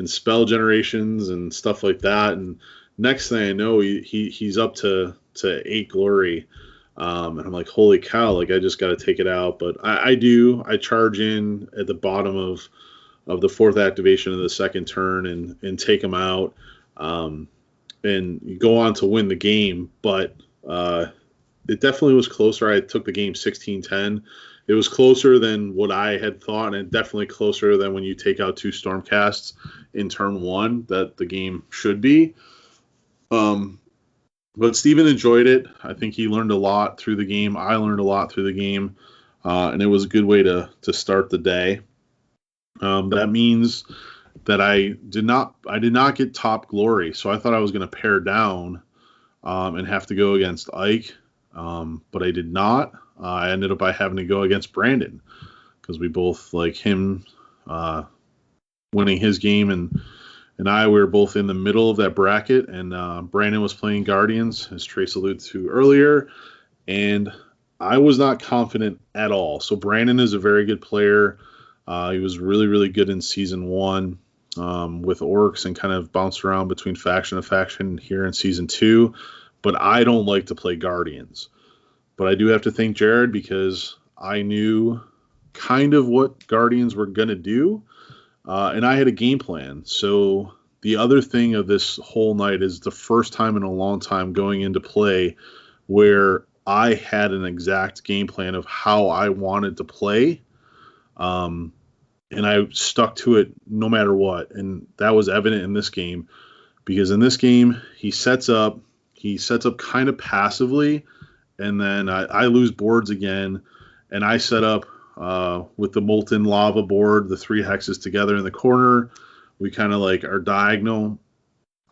spell generations and stuff like that. And next thing I know, he's up to 8 glory. And I'm like, holy cow, I just got to take it out. But I charge in at the bottom of the 4th activation of the 2nd turn and take him out, and go on to win the game. But it definitely was closer. I took the game 16-10. It was closer than what I had thought, and definitely closer than when you take out 2 Stormcasts in turn 1 that the game should be. But Steven enjoyed it. I think he learned a lot through the game. I learned a lot through the game, and it was a good way to start the day. That means that I did not get top glory, so I thought I was going to pare down and have to go against Ike, but I did not. I ended up by having to go against Brandon, because we both, like him winning his game, and we were both in the middle of that bracket, and Brandon was playing Guardians, as Trace alluded to earlier, and I was not confident at all. So Brandon is a very good player. He was really, really good in Season 1 with Orcs, and kind of bounced around between faction to faction here in Season 2, but I don't like to play Guardians. But I do have to thank Jared, because I knew kind of what Guardians were going to do, and I had a game plan. So the other thing of this whole night is the first time in a long time going into play where I had an exact game plan of how I wanted to play, and I stuck to it no matter what. And that was evident in this game, because in this game he sets up kind of passively, and then I lose boards again, and I set up with the molten lava board, the 3 hexes together in the corner. We kind of like are diagonal,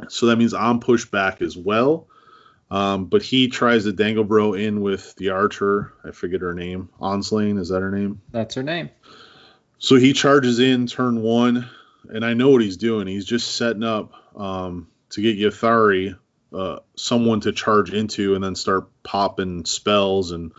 so that means I'm pushed back as well. But he tries to dangle bro in with the archer. I forget her name. Onslane, is that her name? That's her name. So he charges in turn 1, and I know what he's doing. He's just setting up to get Yathari, someone to charge into, and then start popping spells and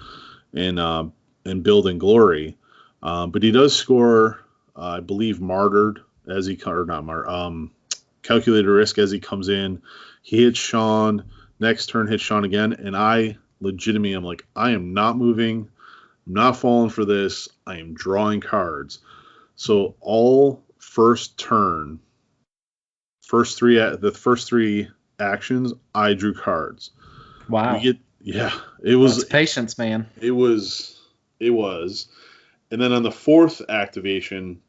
building glory. But he does score, I believe, martyred as he calculated risk as he comes in. He hits Sean. Next turn hits Sean again, and I legitimately am like, I am not moving. I'm not falling for this. I am drawing cards. So all first turn, the first three actions, I drew cards. Wow. It was That's patience, man. It was. And then on the 4th activation,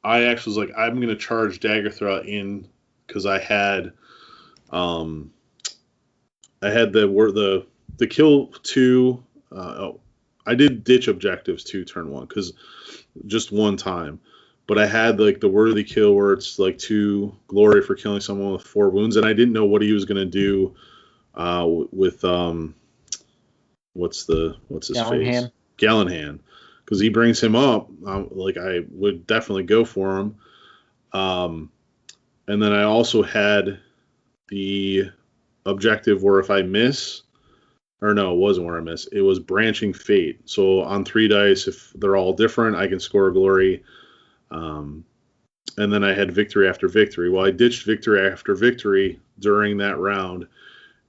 I actually was like, I'm going to charge Dagger Throw in, because I had the kill 2. I did ditch objectives to turn 1 because just one time, but I had like the worthy kill where it's like 2 glory for killing someone with 4 wounds, and I didn't know what he was going to do with what's his face? Gallenhand, because he brings him up. Like I would definitely go for him. And then I also had the objective where if I miss, or no, it wasn't where I miss. It was Branching Fate. So on 3 dice, if they're all different, I can score a glory. And then I had Victory After Victory. Well, I ditched Victory After Victory during that round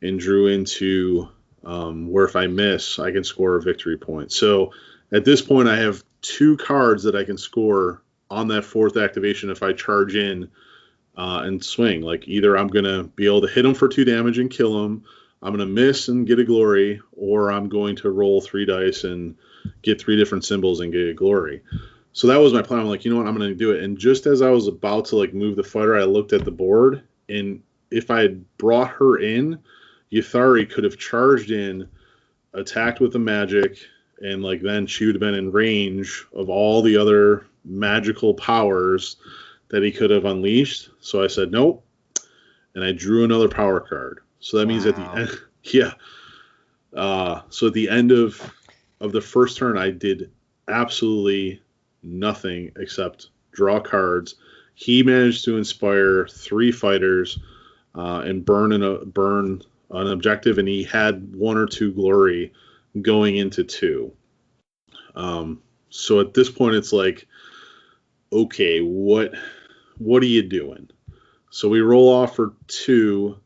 and drew into where if I miss, I can score a victory point. So at this point, I have 2 cards that I can score on that 4th activation if I charge in and swing. Like either I'm going to be able to hit him for 2 damage and kill him, I'm going to miss and get a glory, or I'm going to roll 3 dice and get 3 different symbols and get a glory. So that was my plan. I'm like, you know what, I'm going to do it. And just as I was about to like move the fighter, I looked at the board, and if I had brought her in, Yathari could have charged in, attacked with the magic, and like then she would have been in range of all the other magical powers that he could have unleashed. So I said nope, and I drew another power card. So that means at the end, so at the end of the first turn, I did absolutely nothing except draw cards. He managed to inspire 3 fighters and burn an objective, and he had 1 or 2 glory going into 2. So at this point, it's like, okay, what are you doing? So we roll off for 2,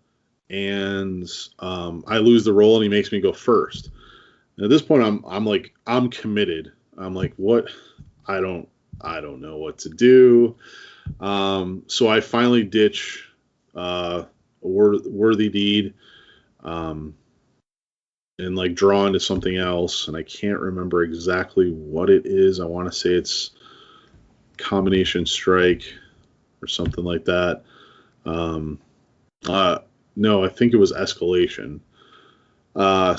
and I lose the roll, and he makes me go first. And at this point, I'm committed. I'm like, what? I don't know what to do. So I finally ditch a worthy deed, and like draw into something else, and I can't remember exactly what it is. I want to say it's combination strike or something like that. No, I think it was escalation.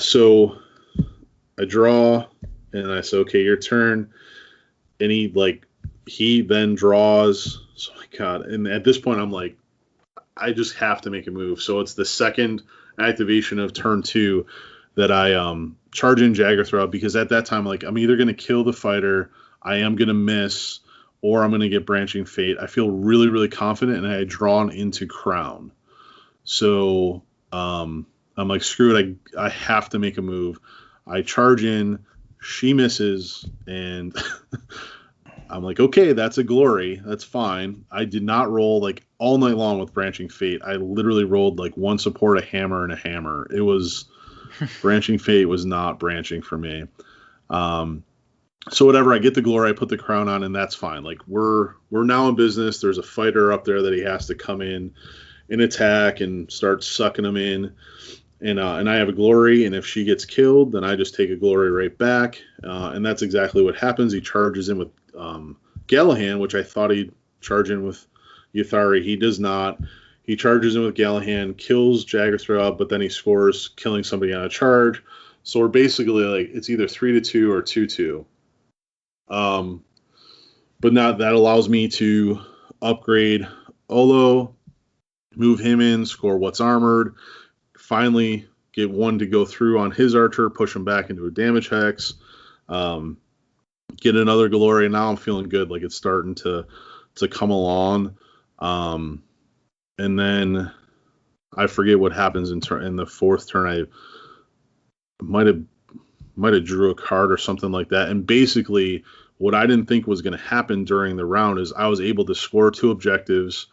So I draw, and I say, okay, your turn. And he then draws. So my God. And at this point, I'm like, I just have to make a move. So it's the 2nd activation of turn 2 that I charge in Jagger Throw, because at that time, like, I'm either going to kill the fighter, I am going to miss, or I'm going to get Branching Fate. I feel really, really confident, and I had drawn into Crown. So I'm like, screw it, I have to make a move. I charge in, she misses, and I'm like, okay, that's a glory. That's fine. I did not roll like all night long with Branching Fate. I literally rolled like 1 support, a hammer, and a hammer. It was Branching Fate was not branching for me. So whatever, I get the glory, I put the crown on, and that's fine. Like we're now in business. There's a fighter up there that he has to come in and attack and start sucking them in. And I have a glory, and if she gets killed, then I just take a glory right back. And that's exactly what happens. He charges in with Gallahan, which I thought he'd charge in with Yuthari. He does not. He charges in with Gallahan, kills Jaggerthrob, but then he scores, killing somebody on a charge. So we're basically like, it's either 3-2 or 2-2. But now that allows me to upgrade Olo, move him in, score what's armored, finally get one to go through on his archer, push him back into a damage hex, get another glory, and now I'm feeling good. Like it's starting to come along. And then I forget what happens in the fourth turn. I might have drew a card or something like that. And basically what I didn't think was going to happen during the round is I was able to score 2 objectives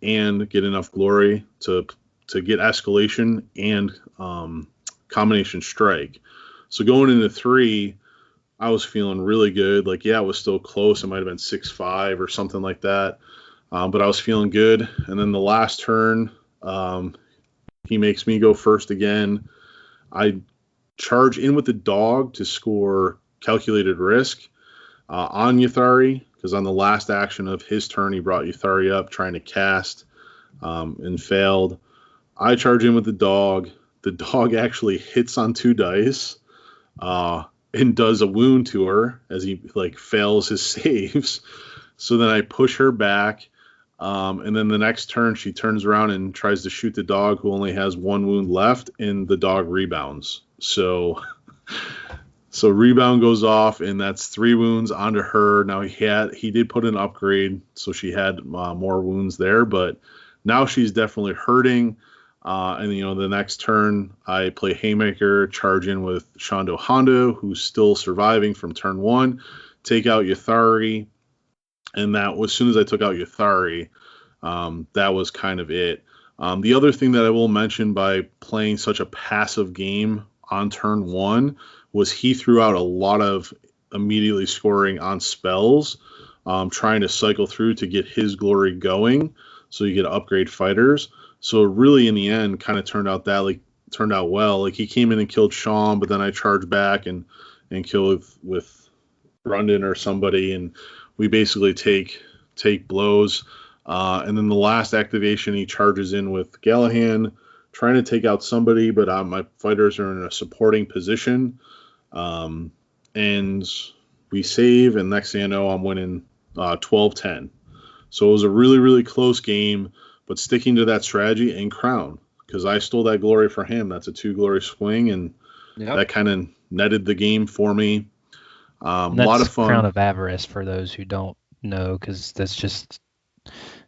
and get enough glory to get escalation and combination strike. So going into 3, I was feeling really good. Like, yeah, it was still close. It might have been 6-5 or something like that. But I was feeling good. And then the last turn, he makes me go first again. I charge in with the dog to score calculated risk on Yuthari, because on the last action of his turn, he brought Yuthari up trying to cast and failed. I charge in with the dog. The dog actually hits on 2 dice and does a wound to her as he fails his saves. So then I push her back. And then the next turn, she turns around and tries to shoot the dog, who only has 1 wound left, and the dog rebounds. So rebound goes off, and that's 3 wounds onto her. Now he did put an upgrade, so she had more wounds there, but now she's definitely hurting. And the next turn, I play Haymaker, charge in with Shondo Hondo, who's still surviving from turn 1, take out Yuthari. And that was, as soon as I took out Yuthari, that was kind of it. The other thing that I will mention by playing such a passive game on turn 1 was he threw out a lot of immediately scoring on spells, trying to cycle through to get his glory going so you get upgrade fighters. So really, in the end, kind of turned out well. Like, he came in and killed Sean, but then I charged back and killed with Brandon or somebody, and we basically take blows. And then the last activation, he charges in with Gallahan, trying to take out somebody, but my fighters are in a supporting position. And we save, and next thing I know, I'm winning 12-10. So it was a really, really close game, but sticking to that strategy and crown, because I stole that glory for him. That's a 2 glory swing, and that kind of netted the game for me. A lot of fun. Crown of Avarice for those who don't know, because that's just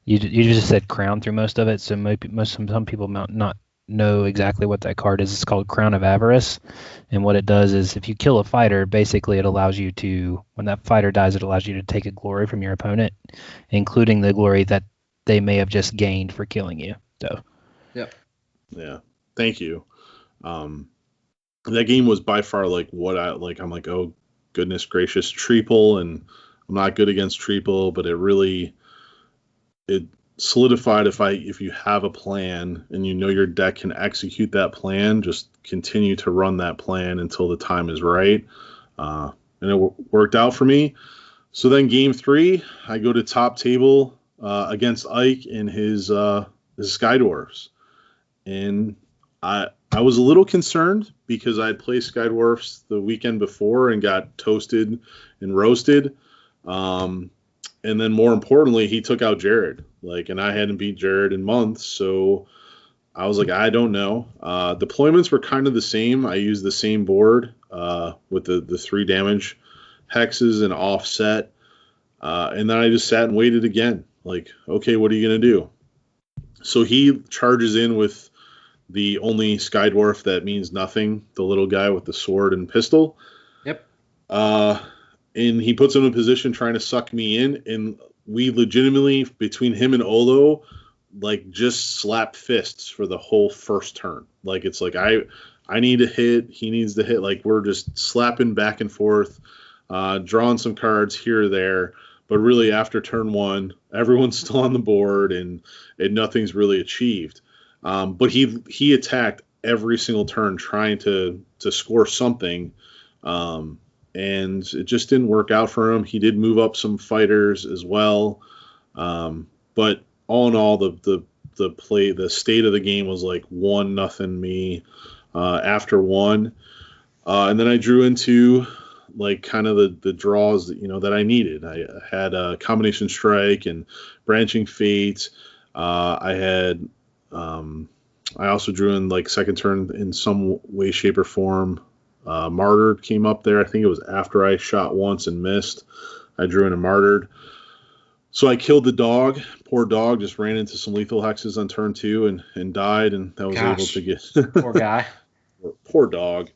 you just said crown through most of it, so some people might not know exactly what that card is. It's called Crown of Avarice, and what it does is if you kill a fighter, basically it allows you to, when that fighter dies, it allows you to take a glory from your opponent, including the glory that they may have just gained for killing you. So yeah, thank you. That game was by far what I'm like, oh goodness gracious, Treeple, and I'm not good against Treeple, but it solidified if you have a plan and you know your deck can execute that plan, just continue to run that plan until the time is right. And it worked out for me. So then game 3, I go to top table against Ike and his Sky Dwarfs. And I was a little concerned because I'd played Sky Dwarfs the weekend before and got toasted and roasted. And then more importantly, he took out Jared. And I hadn't beat Jared in months, so I was like, I don't know. Deployments were kind of the same. I used the same board with the 3 damage hexes and offset. And then I just sat and waited again. Okay, what are you going to do? So he charges in with the only Sky Dwarf that means nothing, the little guy with the sword and pistol. Yep. And he puts him in a position trying to suck me in, and we legitimately, between him and Olo, just slap fists for the whole first turn. It's I need to hit, he needs to hit. We're just slapping back and forth. drawing some cards here or there. But really, after turn 1, everyone's still on the board, and nothing's really achieved. But he attacked every single turn trying to score something, and it just didn't work out for him. He did move up some fighters as well, but all in all, the state of the game was like 1-0 me after 1, and then I drew into like kind of the draws that I needed. I had a combination strike and branching fate. I also drew in like second turn in some way, shape, or form. Martyred came up there. I think it was after I shot once and missed. I drew in a Martyred. So I killed the dog. Poor dog just ran into some lethal hexes on turn 2 and died, and I was able to get poor guy. Poor dog.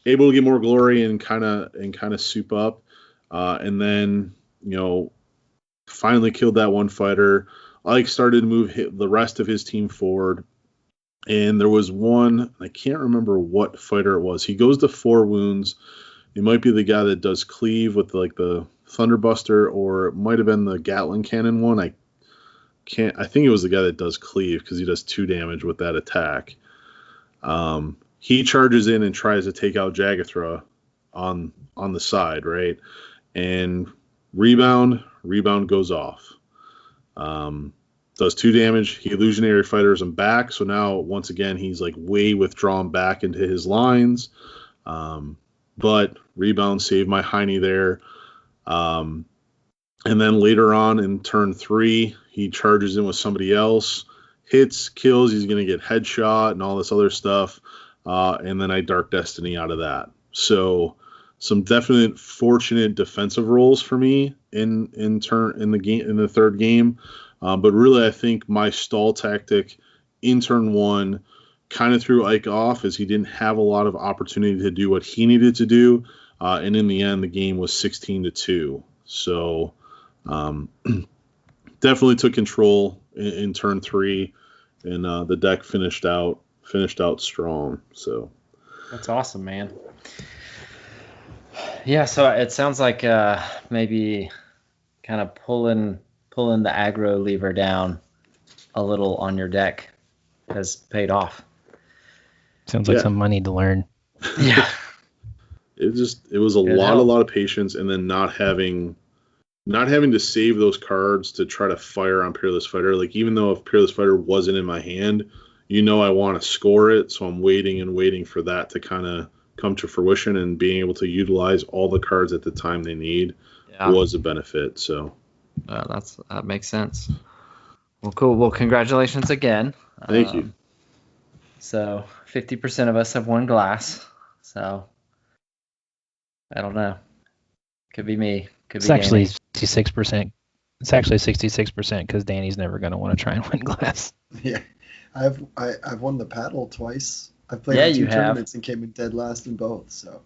Able to get more glory and kind of soup up, and then finally killed that one fighter. Ike started to move the rest of his team forward, and there was one, I can't remember what fighter it was. He goes to 4 wounds. It might be the guy that does cleave with like the Thunderbuster, or it might have been the Gatling cannon one. I think it was the guy that does cleave because he does 2 damage with that attack. He charges in and tries to take out Jagathra on the side, right? And rebound goes off. Does 2 damage. He illusionary fighters him back. So now once again he's like way withdrawn back into his lines. But rebound saved my Heine there. And then later on in turn 3, he charges in with somebody else, hits, kills. He's going to get headshot and all this other stuff. And then I Dark Destiny out of that. So some definite fortunate defensive rolls for me in the third game. But really, I think my stall tactic in turn 1 kind of threw Ike off, as he didn't have a lot of opportunity to do what he needed to do. And in the end, the game was 16-2. So definitely took control in turn 3, and the deck finished out strong. So that's awesome, man. Yeah, so it sounds like maybe kind of pulling the aggro lever down a little on your deck has paid off. Sounds like some money to learn. Yeah. It was a lot of patience, and then not having to save those cards to try to fire on Peerless Fighter. Like, even though if Peerless Fighter wasn't in my hand, I want to score it, so I'm waiting for that to kind of come to fruition, and being able to utilize all the cards at the time they need was a benefit. So that makes sense. Well, cool. Well, congratulations again. Thank you. So 50% of us have won glass. So I don't know. Could be me. It's actually 66%. It's actually 66% because Danny's never going to want to try and win glass. Yeah. I've won the paddle twice. I've played 2 tournaments and came in dead last in both. So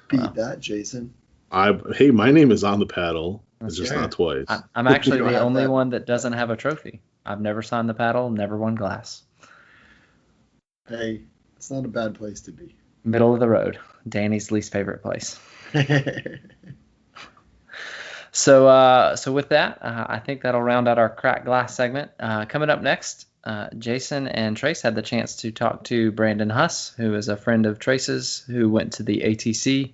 beat that, Jason. Hey, my name is on the paddle. It's just not twice. I'm actually the only one that doesn't have a trophy. I've never signed the paddle, never won glass. Hey, it's not a bad place to be. Middle of the road. Danny's least favorite place. So with that, I think that'll round out our crack glass segment. Coming up next, Jason and Trace had the chance to talk to Brandon Huss, who is a friend of Trace's, who went to the ATC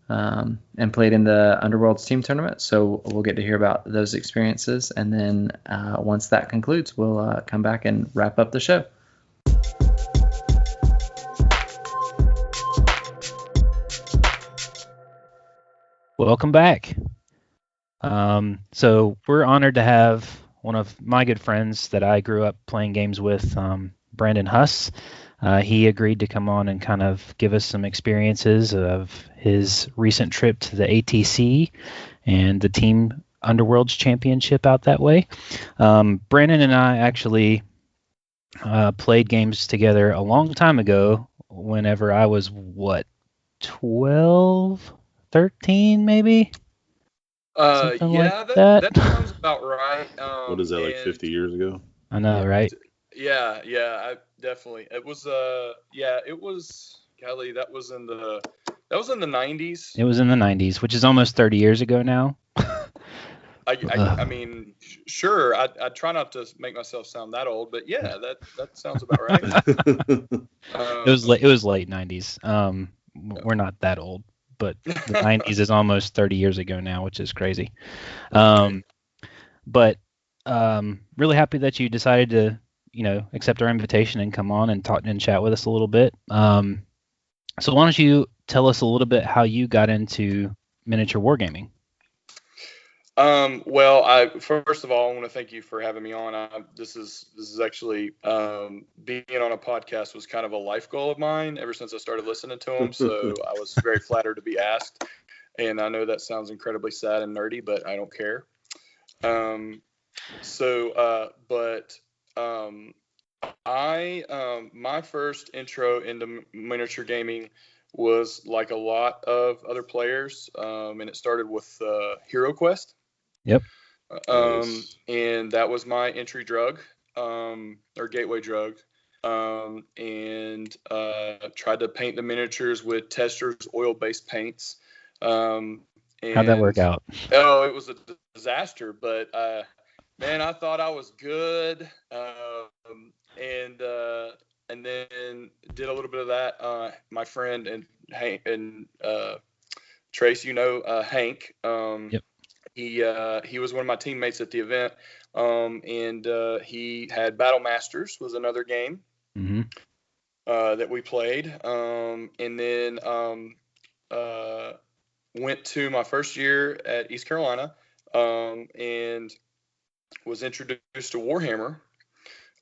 and played in the Underworlds Team Tournament. So we'll get to hear about those experiences, and then once that concludes, we'll come back and wrap up the show. Welcome back. So we're honored to have one of my good friends that I grew up playing games with, Brandon Huss. He agreed to come on and kind of give us some experiences of his recent trip to the ATC and the Team Underworlds Championship out that way. Brandon and I actually played games together a long time ago, whenever I was, 12, 13 maybe? That sounds about right. What is that, like 50 years ago? I know, right? Yeah, I definitely. It was golly, that was in the That was in the 90s. It was in the 90s, which is almost 30 years ago now. I mean, sure. I try not to make myself sound that old, but yeah, that sounds about right. It was late 90s. We're not that old, but the 90s is almost 30 years ago now, which is crazy. But really happy that you decided to, accept our invitation and come on and talk and chat with us a little bit. So why don't you tell us a little bit how you got into miniature wargaming? Well, first of all, I want to thank you for having me on. This is actually being on a podcast was kind of a life goal of mine ever since I started listening to them. So I was very flattered to be asked, and I know that sounds incredibly sad and nerdy, but I don't care. My first intro into miniature gaming was like a lot of other players, and it started with Hero Quest. Yep. Nice. And that was my entry drug, or gateway drug. And tried to paint the miniatures with Tester's oil-based paints. How'd that work out? Oh, it was a disaster, but man, I thought I was good. And then did a little bit of that. My friend and Hank and Trace, Hank. Yep. He was one of my teammates at the event, and he had Battle Masters was another game that we played, and then went to my first year at East Carolina, and was introduced to Warhammer,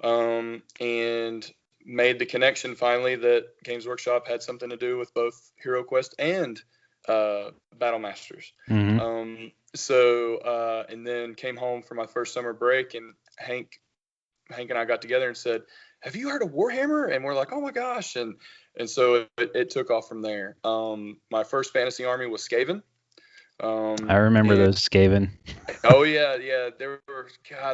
and made the connection finally that Games Workshop had something to do with both Hero Quest and Battle Masters. And then came home for my first summer break, and Hank and I got together and said, "Have you heard of Warhammer?" And we're like, "Oh my gosh!" And so it took off from there. My first fantasy army was Skaven. I remember those Skaven. Oh yeah,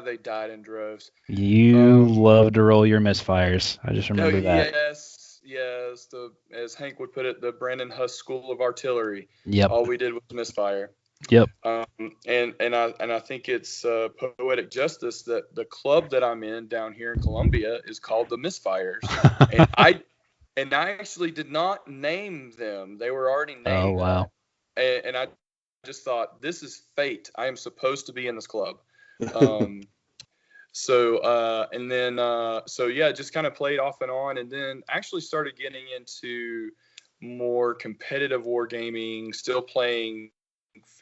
they died in droves. You love to roll your misfires. I just remember that. Yes. As Hank would put it, the Brandon Huss School of Artillery. Yep. All we did was misfire. Yep. And I think it's poetic justice that the club that I'm in down here in Columbia is called the Misfires. and I actually did not name them. They were already named. Oh wow. And I just thought, this is fate. I am supposed to be in this club. So just kind of played off and on, and then actually started getting into more competitive wargaming, still playing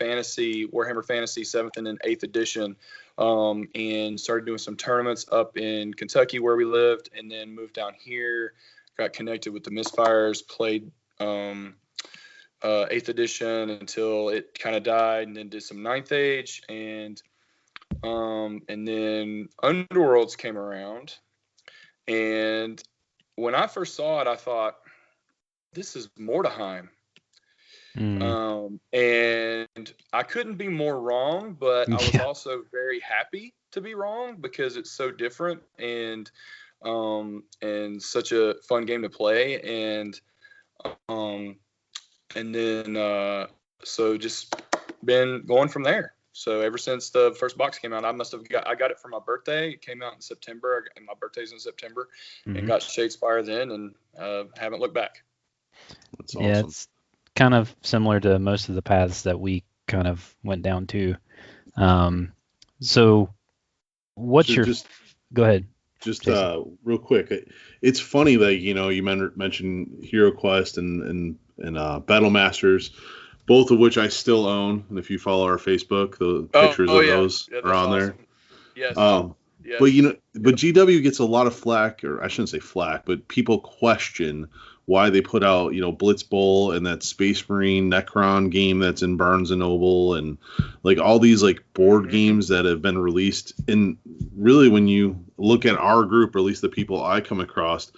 Warhammer Fantasy 7th and then 8th edition, and started doing some tournaments up in Kentucky where we lived, and then moved down here, got connected with the Misfires, played 8th edition until it kind of died, and then did some 9th Age, and then Underworlds came around, and when I first saw it, I thought, this is Mordheim. And I couldn't be more wrong, but I was also very happy to be wrong because it's so different and such a fun game to play. And then so just been going from there. So ever since the first box came out, I got it for my birthday. It came out in September, and my birthday's in September, and got Shadespire then, and haven't looked back. That's awesome. Yeah, it's kind of similar to most of the paths that we kind of went down to. So what's go ahead. Just real quick, it's funny that you mentioned Hero Quest and Battle Masters, both of which I still own. And if you follow our Facebook, the pictures of those are on there. Yes. Yes. But GW gets a lot of flack, or I shouldn't say flack, but people question why they put out, Blitz Bowl and that Space Marine Necron game that's in Barnes & Noble, and like all these like board games that have been released. And really, when you look at our group, or at least the people I come across,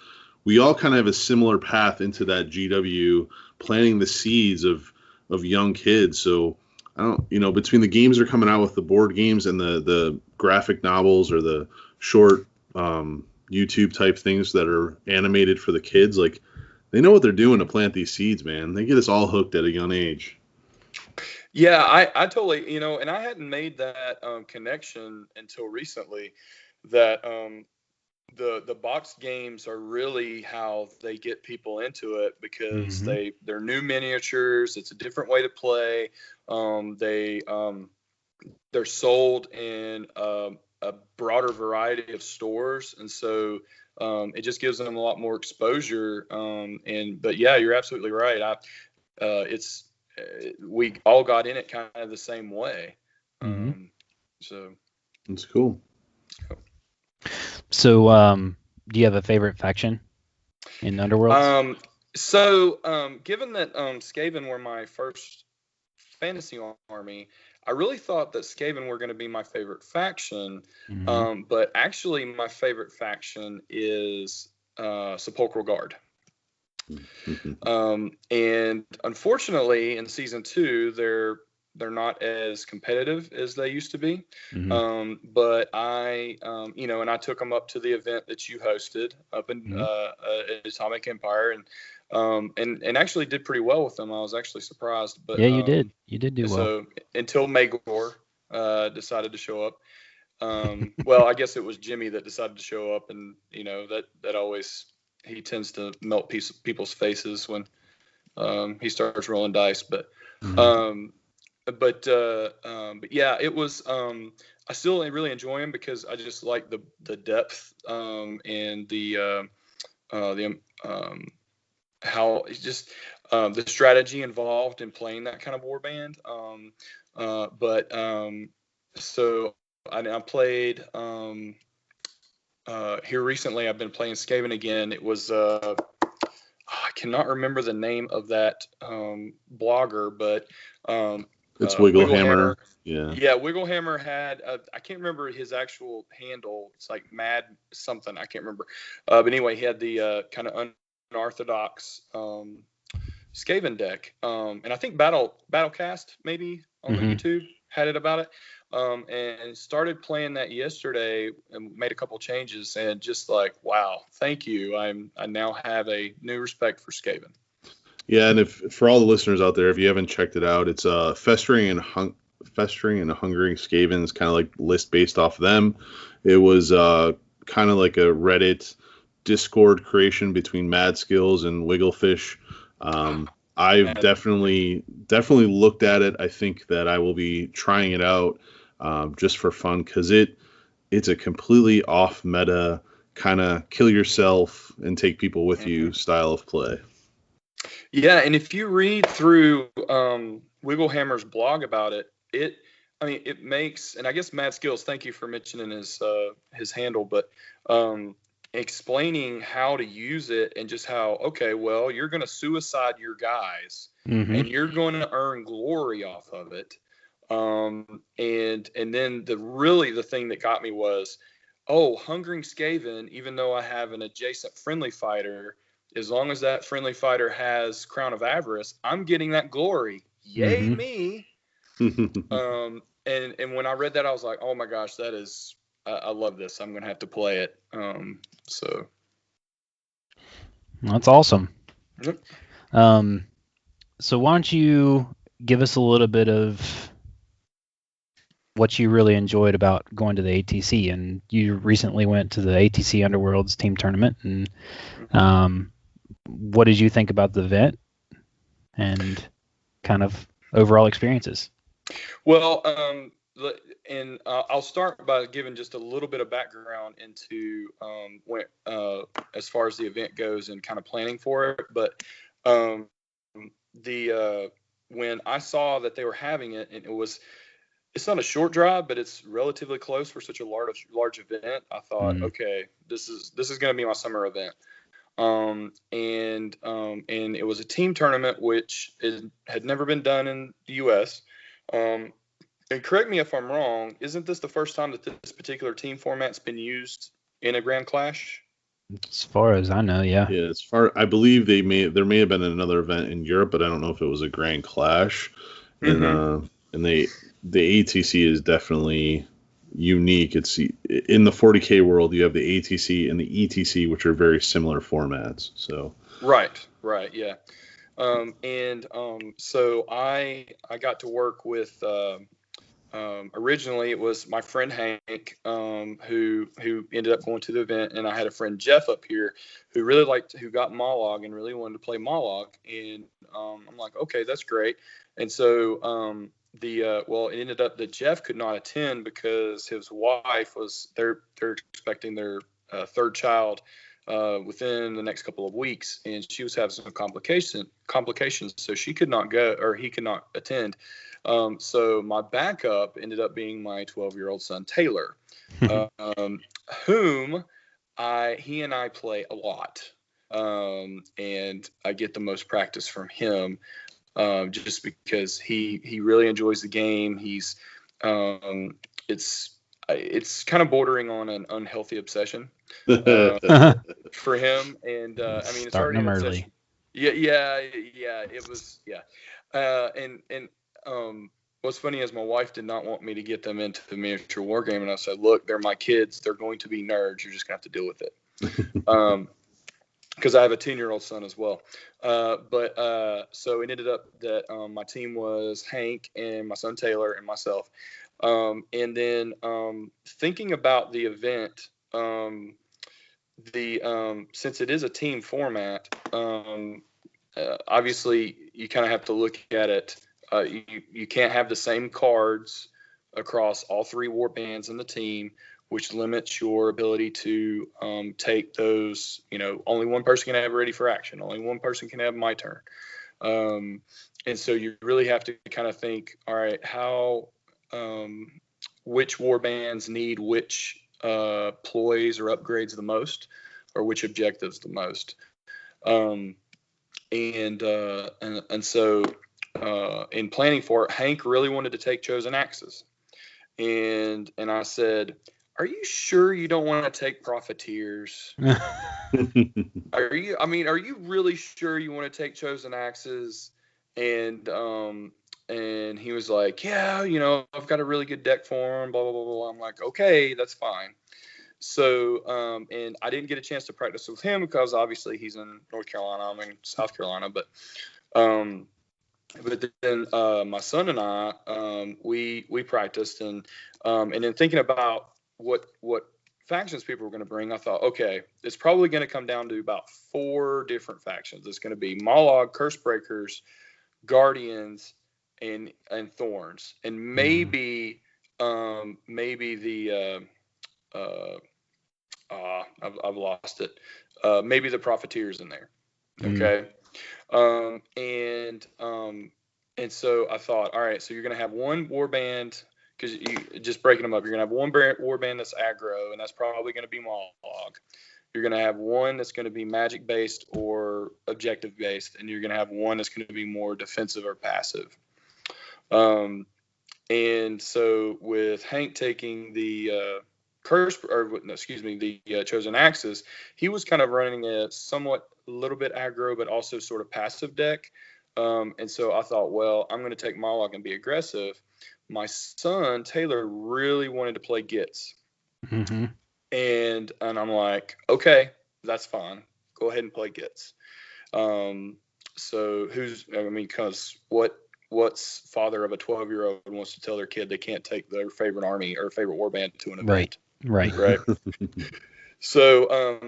we all kind of have a similar path into that GW, planting the seeds of young kids. So I don't, between the games that are coming out with the board games and the graphic novels or the short YouTube type things that are animated for the kids, like they know what they're doing to plant these seeds, man. They get us all hooked at a young age. Yeah, I totally, and I hadn't made that connection until recently that the box games are really how they get people into it because they're new miniatures. It's a different way to play. They're sold in a broader variety of stores, and so it just gives them a lot more exposure. But yeah, you're absolutely right. We all got in it kind of the same way. So it's cool. So, do you have a favorite faction in Underworlds? Given that Skaven were my first fantasy army, I really thought that Skaven were going to be my favorite faction. But actually, my favorite faction is Sepulchral Guard. And unfortunately, in season 2, they're not as competitive as they used to be. But I, and I took them up to the event that you hosted up in Atomic Empire, and actually did pretty well with them. I was actually surprised. But yeah, you did do well. So until Magor decided to show up. Well, I guess it was Jimmy that decided to show up, and that always, he tends to melt people's faces when he starts rolling dice. But yeah, it was. I still really enjoy him because I just like the depth and the how it's just the strategy involved in playing that kind of warband. So I played here recently. I've been playing Skaven again. It was I cannot remember the name of that blogger, but it's Wigglehammer. Yeah, Wigglehammer had I can't remember his actual handle. It's like Mad something. I can't remember. But anyway, he had the kind of unorthodox Skaven deck, and I think Battlecast maybe on the YouTube had it about it. And started playing that yesterday and made a couple changes, and just like, wow, thank you. I now have a new respect for Skaven. Yeah, and for all the listeners out there, if you haven't checked it out, it's Festering and Hungering Skavens, kind of like list based off them. It was kind of like a Reddit Discord creation between Mad Skills and Wigglefish. I've definitely looked at it. I think that I will be trying it out just for fun, because it's a completely off meta kind of kill yourself and take people with you style of play. Yeah, and if you read through Wigglehammer's blog about it, it makes, and I guess Mad Skills, thank you for mentioning his handle, but explaining how to use it and just how, okay, well, you're going to suicide your guys and you're going to earn glory off of it. And then the thing that got me was, Hungering Skaven, even though I have an adjacent friendly fighter, as long as that friendly fighter has Crown of Avarice, I'm getting that glory. Yay me. And when I read that, I was like, oh my gosh, that is, I love this. I'm going to have to play it. So that's awesome. Yep. So why don't you give us a little bit of what you really enjoyed about going to the ATC? And you recently went to the ATC Underworlds Team Tournament, and what did you think about the event and kind of overall experiences? Well, I'll start by giving just a little bit of background into as far as the event goes and kind of planning for it. But when I saw that they were having it, and it's not a short drive, but it's relatively close for such a large event, I thought, okay, this is going to be my summer event. And it was a team tournament, which had never been done in the U.S. And correct me if I'm wrong, isn't this the first time that this particular team format's been used in a Grand Clash? As far as I know, yeah. Yeah, I believe there may have been another event in Europe, but I don't know if it was a Grand Clash. And the ATC is definitely unique. It's in the 40K world, you have the ATC and the ETC, which are very similar formats. So Right, yeah. So I got to work with originally it was my friend Hank who ended up going to the event, and I had a friend Jeff up here who got Mollog and really wanted to play Mollog, and I'm like, okay, that's great. And so it ended up that Jeff could not attend because his wife they're expecting their third child within the next couple of weeks, and she was having some complications, so she could not go, or he could not attend. So my backup ended up being my 12-year-old son Taylor, whom he and I play a lot, and I get the most practice from him, just because he really enjoys the game. He's it's kind of bordering on an unhealthy obsession for him, and I mean, it's already Starting an them obsession. early. Yeah, it was, what's funny is my wife did not want me to get them into the miniature war game, and I said, look, they're my kids, they're going to be nerds, you're just gonna have to deal with it. Because I have a 10-year-old son as well. So it ended up that my team was Hank and my son Taylor and myself. And then thinking about the event, since it is a team format, obviously you kind of have to look at it. You can't have the same cards across all three war bands in the team, which limits your ability to take those. Only one person can have ready for action. Only one person can have my turn. And so you really have to kind of think, all right, which war bands need which ploys or upgrades the most, or which objectives the most. So in planning for it, Hank really wanted to take Chosen Axes, and I said, are you sure you don't want to take Profiteers? Are you really sure you want to take Chosen Axes? And he was like, yeah, I've got a really good deck for him, blah, blah, blah, blah. I'm like, okay, that's fine. So, and I didn't get a chance to practice with him because obviously he's in North Carolina, I'm in South Carolina, but then my son and I, we practiced, and then thinking about what factions people were going to bring, I thought, okay, it's probably going to come down to about 4 different factions. It's going to be Mollog, Cursebreakers, Guardians, and Thorns, and maybe the I've lost it. Maybe the Profiteers in there. Okay. And so I thought, all right, so you're going to have one warband, because you just breaking them up. You're going to have one warband that's aggro, and that's probably going to be Mollog. You're going to have one that's going to be magic based or objective based, and you're going to have one that's going to be more defensive or passive. And so with Hank taking the Chosen Axes, he was kind of running a little bit aggro, but also sort of passive deck. And so I thought, well, I'm going to take Mollog and be aggressive. My son Taylor really wanted to play Gits, and I'm like, okay, that's fine. Go ahead and play Gits. So because what's father of a 12-year-old wants to tell their kid they can't take their favorite army or favorite warband to an event? Right. So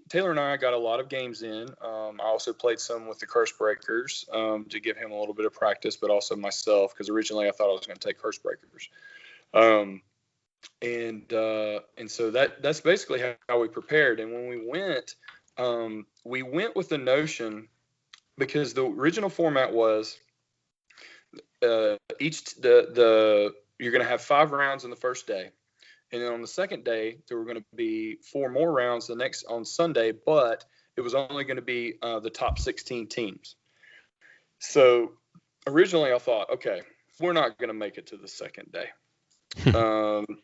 Taylor and I got a lot of games in. I also played some with the Cursebreakers to give him a little bit of practice, but also myself, because originally I thought I was going to take Cursebreakers. And so that's basically how we prepared. And when we went with the notion, because the original format was you're going to have 5 rounds in the first day. And then on the second day, there were going to be 4 more rounds on Sunday, but it was only going to be the top 16 teams. So originally I thought, okay, we're not going to make it to the second day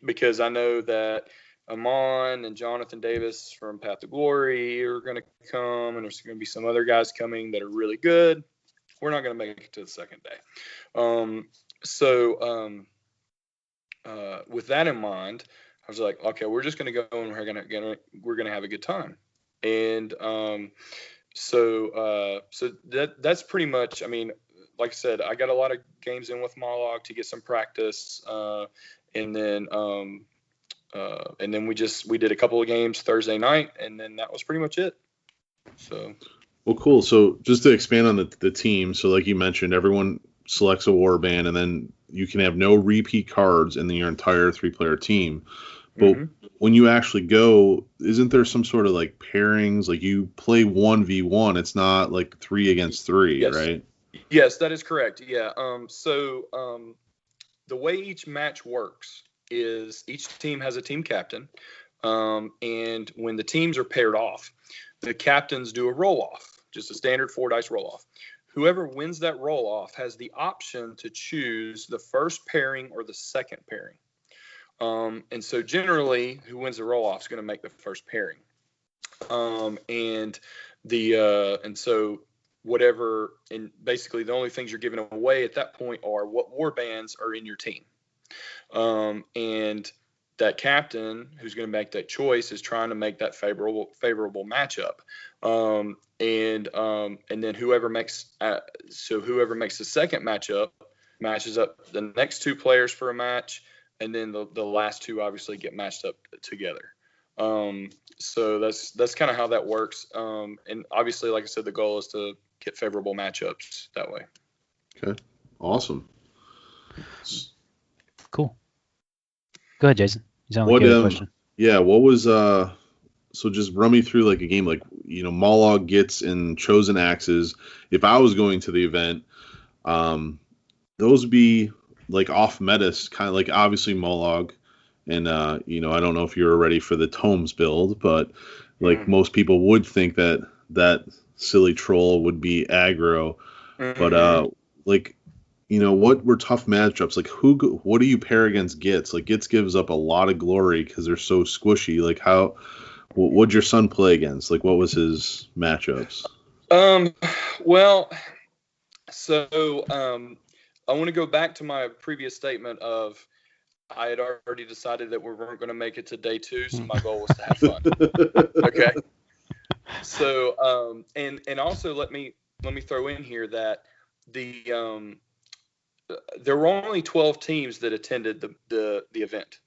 because I know that Amon and Jonathan Davis from Path to Glory are going to come, and there's going to be some other guys coming that are really good. We're not going to make it to the second day. with that in mind, I was like, okay, we're just going to go and we're gonna have a good time. And so that's pretty much. I mean, like I said, I got a lot of games in with Monologue to get some practice, and then we did a couple of games Thursday night, and then that was pretty much it. So. Well, cool. So just to expand on the team, so like you mentioned, everyone selects a warband, and then you can have no repeat cards in your entire 3-player team. But when you actually go, isn't there some sort of like pairings? Like you play 1v1. It's not like 3 against 3, yes. Right? Yes, that is correct. Yeah. So the way each match works is each team has a team captain, and when the teams are paired off, the captains do a roll-off, just a standard 4-dice roll-off. Whoever wins that roll-off has the option to choose the first pairing or the second pairing. And so generally, who wins the roll-off is going to make the first pairing. And so whatever, and basically the only things you're giving away at that point are what war bands are in your team. And that captain who's going to make that choice is trying to make that favorable matchup. And then whoever makes the second matchup matches up the next 2 players for a match, and then the last 2 obviously get matched up together. So that's kind of how that works. And obviously, like I said, the goal is to get favorable matchups that way. Okay, awesome. Cool. Go ahead, Jason. You sound like you have a question. Yeah, what was so just run me through like a game, like, you know, Monologue gets in Chosen Axes. If I was going to the event, those would be like off metas, kind of like obviously Monologue, and you know, I don't know if you were ready for the Tomes build, but like most people would think that silly troll would be aggro, but like, you know, what were tough matchups? Like what do you pair against Gitz? Like Gitz gives up a lot of glory because they're so squishy. Like what'd your son play against? Like what was his matchups? Well, so I want to go back to my previous statement of I had already decided that we weren't going to make it to day 2, so my goal was to have fun. Okay. So and also let me throw in here that there were only 12 teams that attended the event.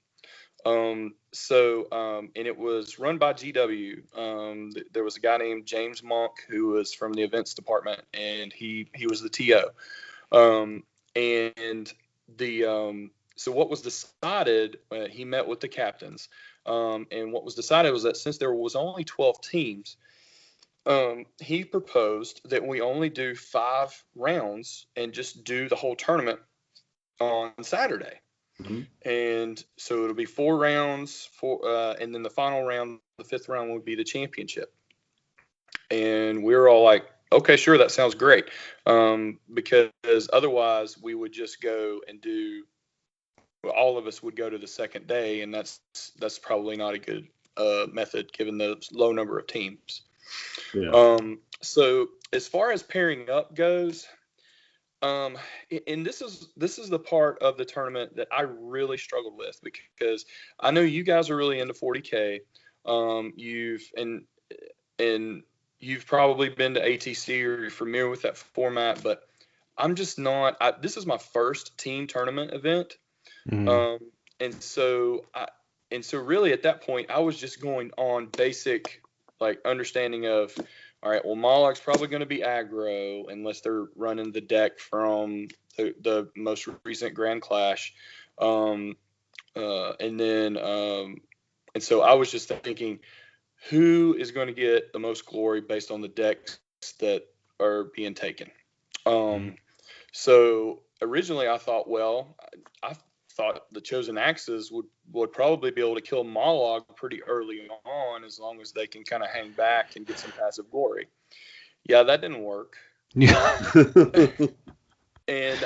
And it was run by GW. There was a guy named James Monk who was from the events department, and he was the TO. So what was decided, he met with the captains, and what was decided was that since there was only 12 teams, he proposed that we only do 5 rounds and just do the whole tournament on Saturday. And so it'll be 4 rounds, and then the final round, the 5th round, would be the championship. And we were all like, okay, sure, that sounds great, because otherwise we would just go and all of us would go to the second day, and that's probably not a good method given the low number of teams. Yeah. So as far as pairing up goes, and this is the part of the tournament that I really struggled with, because I know you guys are really into 40K. You've probably been to ATC or you're familiar with that format, but I'm just not. This is my first team tournament event, and so really at that point I was just going on basic like understanding of, all right, well, Moloch's probably going to be aggro unless they're running the deck from the most recent Grand Clash. And so I was just thinking, who is going to get the most glory based on the decks that are being taken? So originally I thought, I thought the Chosen Axes would probably be able to kill Monologue pretty early on, as long as they can kind of hang back and get some passive glory. Yeah, that didn't work. Yeah. And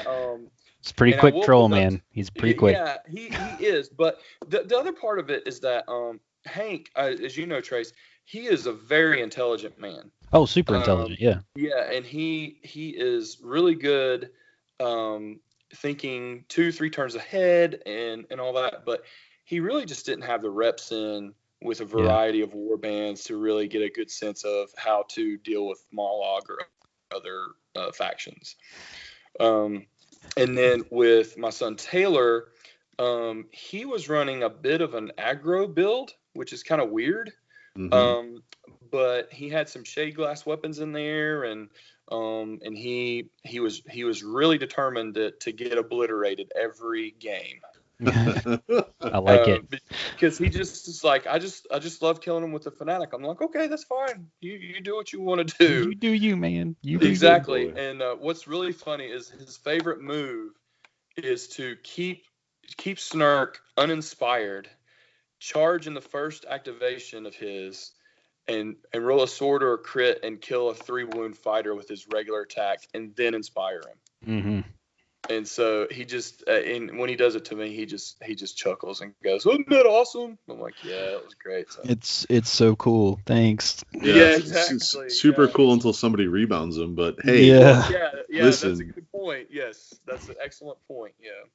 it's pretty quick troll, man. He's pretty quick. Yeah, he is. But the other part of it is that Hank, as you know, Trace, he is a very intelligent man. Oh, super intelligent, yeah. Yeah, and he is really good. thinking 2-3 turns ahead and all that, but he really just didn't have the reps in with a variety of war bands to really get a good sense of how to deal with Mollog or other factions. And then with my son Taylor, he was running a bit of an aggro build, which is kind of weird. Mm-hmm. But he had some shade glass weapons in there, and he was really determined to get obliterated every game. I like it. Because he just is like, I just love killing him with the fanatic. I'm like, okay, that's fine. You do what you want to do. You do you, man. You do exactly. you. And what's really funny is his favorite move is to keep Snark uninspired, charge in the first activation of his, and roll a sword or a crit and kill a 3-wound fighter with his regular attack, and then inspire him. Mm-hmm. And so he just, and when he does it to me, he just chuckles and goes, "Wasn't that awesome?" I'm like, "Yeah, it was great." So. It's so cool. Thanks. Yeah, exactly. It's super cool until somebody rebounds him. But hey, Yeah. Listen. That's a good point. Yes, that's an excellent point. Yeah.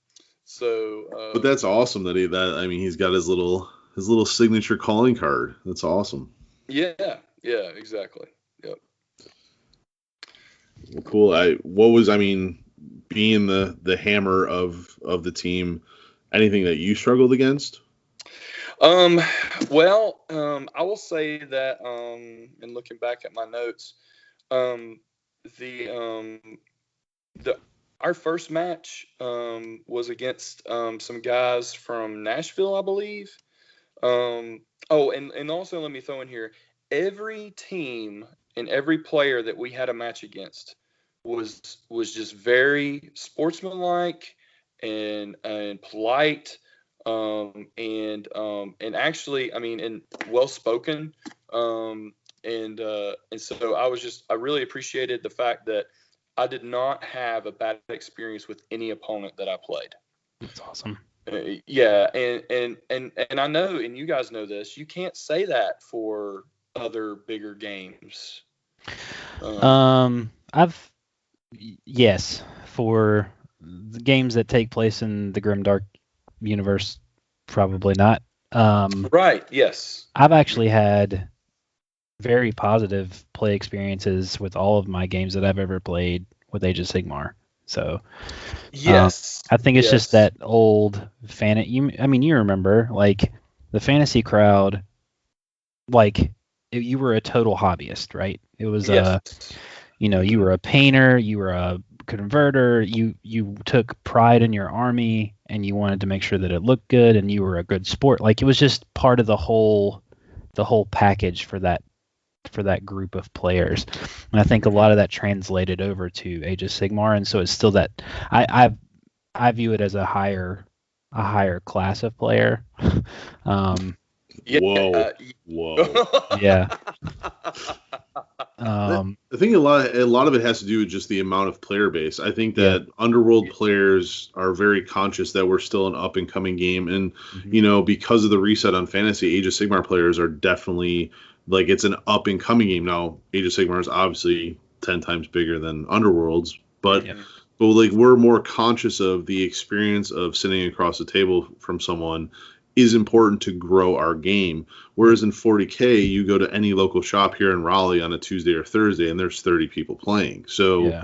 So. But that's awesome that he's got his little signature calling card. That's awesome. Yeah, exactly. Yep. Well, cool. Being the hammer of the team, anything that you struggled against? Well, I will say that, and looking back at my notes, our first match was against some guys from Nashville, I believe. And also let me throw in here, every team and every player that we had a match against was just very sportsmanlike and polite, and actually, and well spoken, and so I really appreciated the fact that I did not have a bad experience with any opponent that I played. That's awesome. Yeah, and I know, and you guys know this, you can't say that for other bigger games. Yes, for the games that take place in the Grimdark universe, probably not. Right. Yes. I've actually had very positive play experiences with all of my games that I've ever played with Age of Sigmar. So yes, I think it's just that old you remember, like, the fantasy crowd, like, you were a total hobbyist, right? It was you were a painter, you were a converter, you took pride in your army, and you wanted to make sure that it looked good, and you were a good sport. Like, it was just part of the whole package for that group of players. And I think a lot of that translated over to Age of Sigmar, and so it's still that I view it as a higher class of player. Whoa. Yeah. I think a lot of it has to do with just the amount of player base. I think that Underworld players are very conscious that we're still an up and coming game, and because of the reset on fantasy, Age of Sigmar players are definitely, like, it's an up and coming game now. Age of Sigmar is obviously 10 times bigger than Underworlds, but like, we're more conscious of the experience of sitting across the table from someone is important to grow our game. Whereas in 40K, you go to any local shop here in Raleigh on a Tuesday or Thursday, and there's 30 people playing. So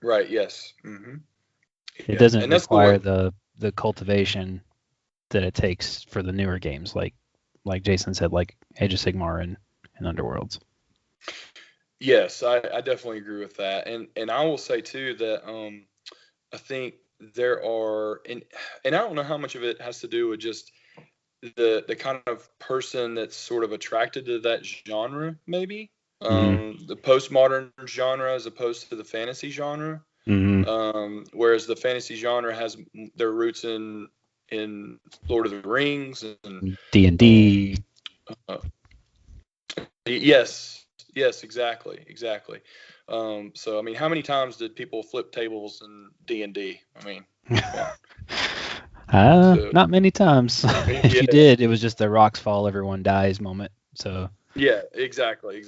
right, yes. Mm-hmm. It doesn't require the cultivation that it takes for the newer games, like Jason said, like Age of Sigmar and Underworlds. Yes, I definitely agree with that, and I will say too that I think there are, and I don't know how much of it has to do with just the kind of person that's sort of attracted to that genre, maybe the postmodern genre as opposed to the fantasy genre. Whereas the fantasy genre has their roots in Lord of the Rings and D&D. Yes, exactly. So how many times did people flip tables in D&D? Not many times. If you did, it was just the rocks fall, everyone dies moment. So yeah, exactly.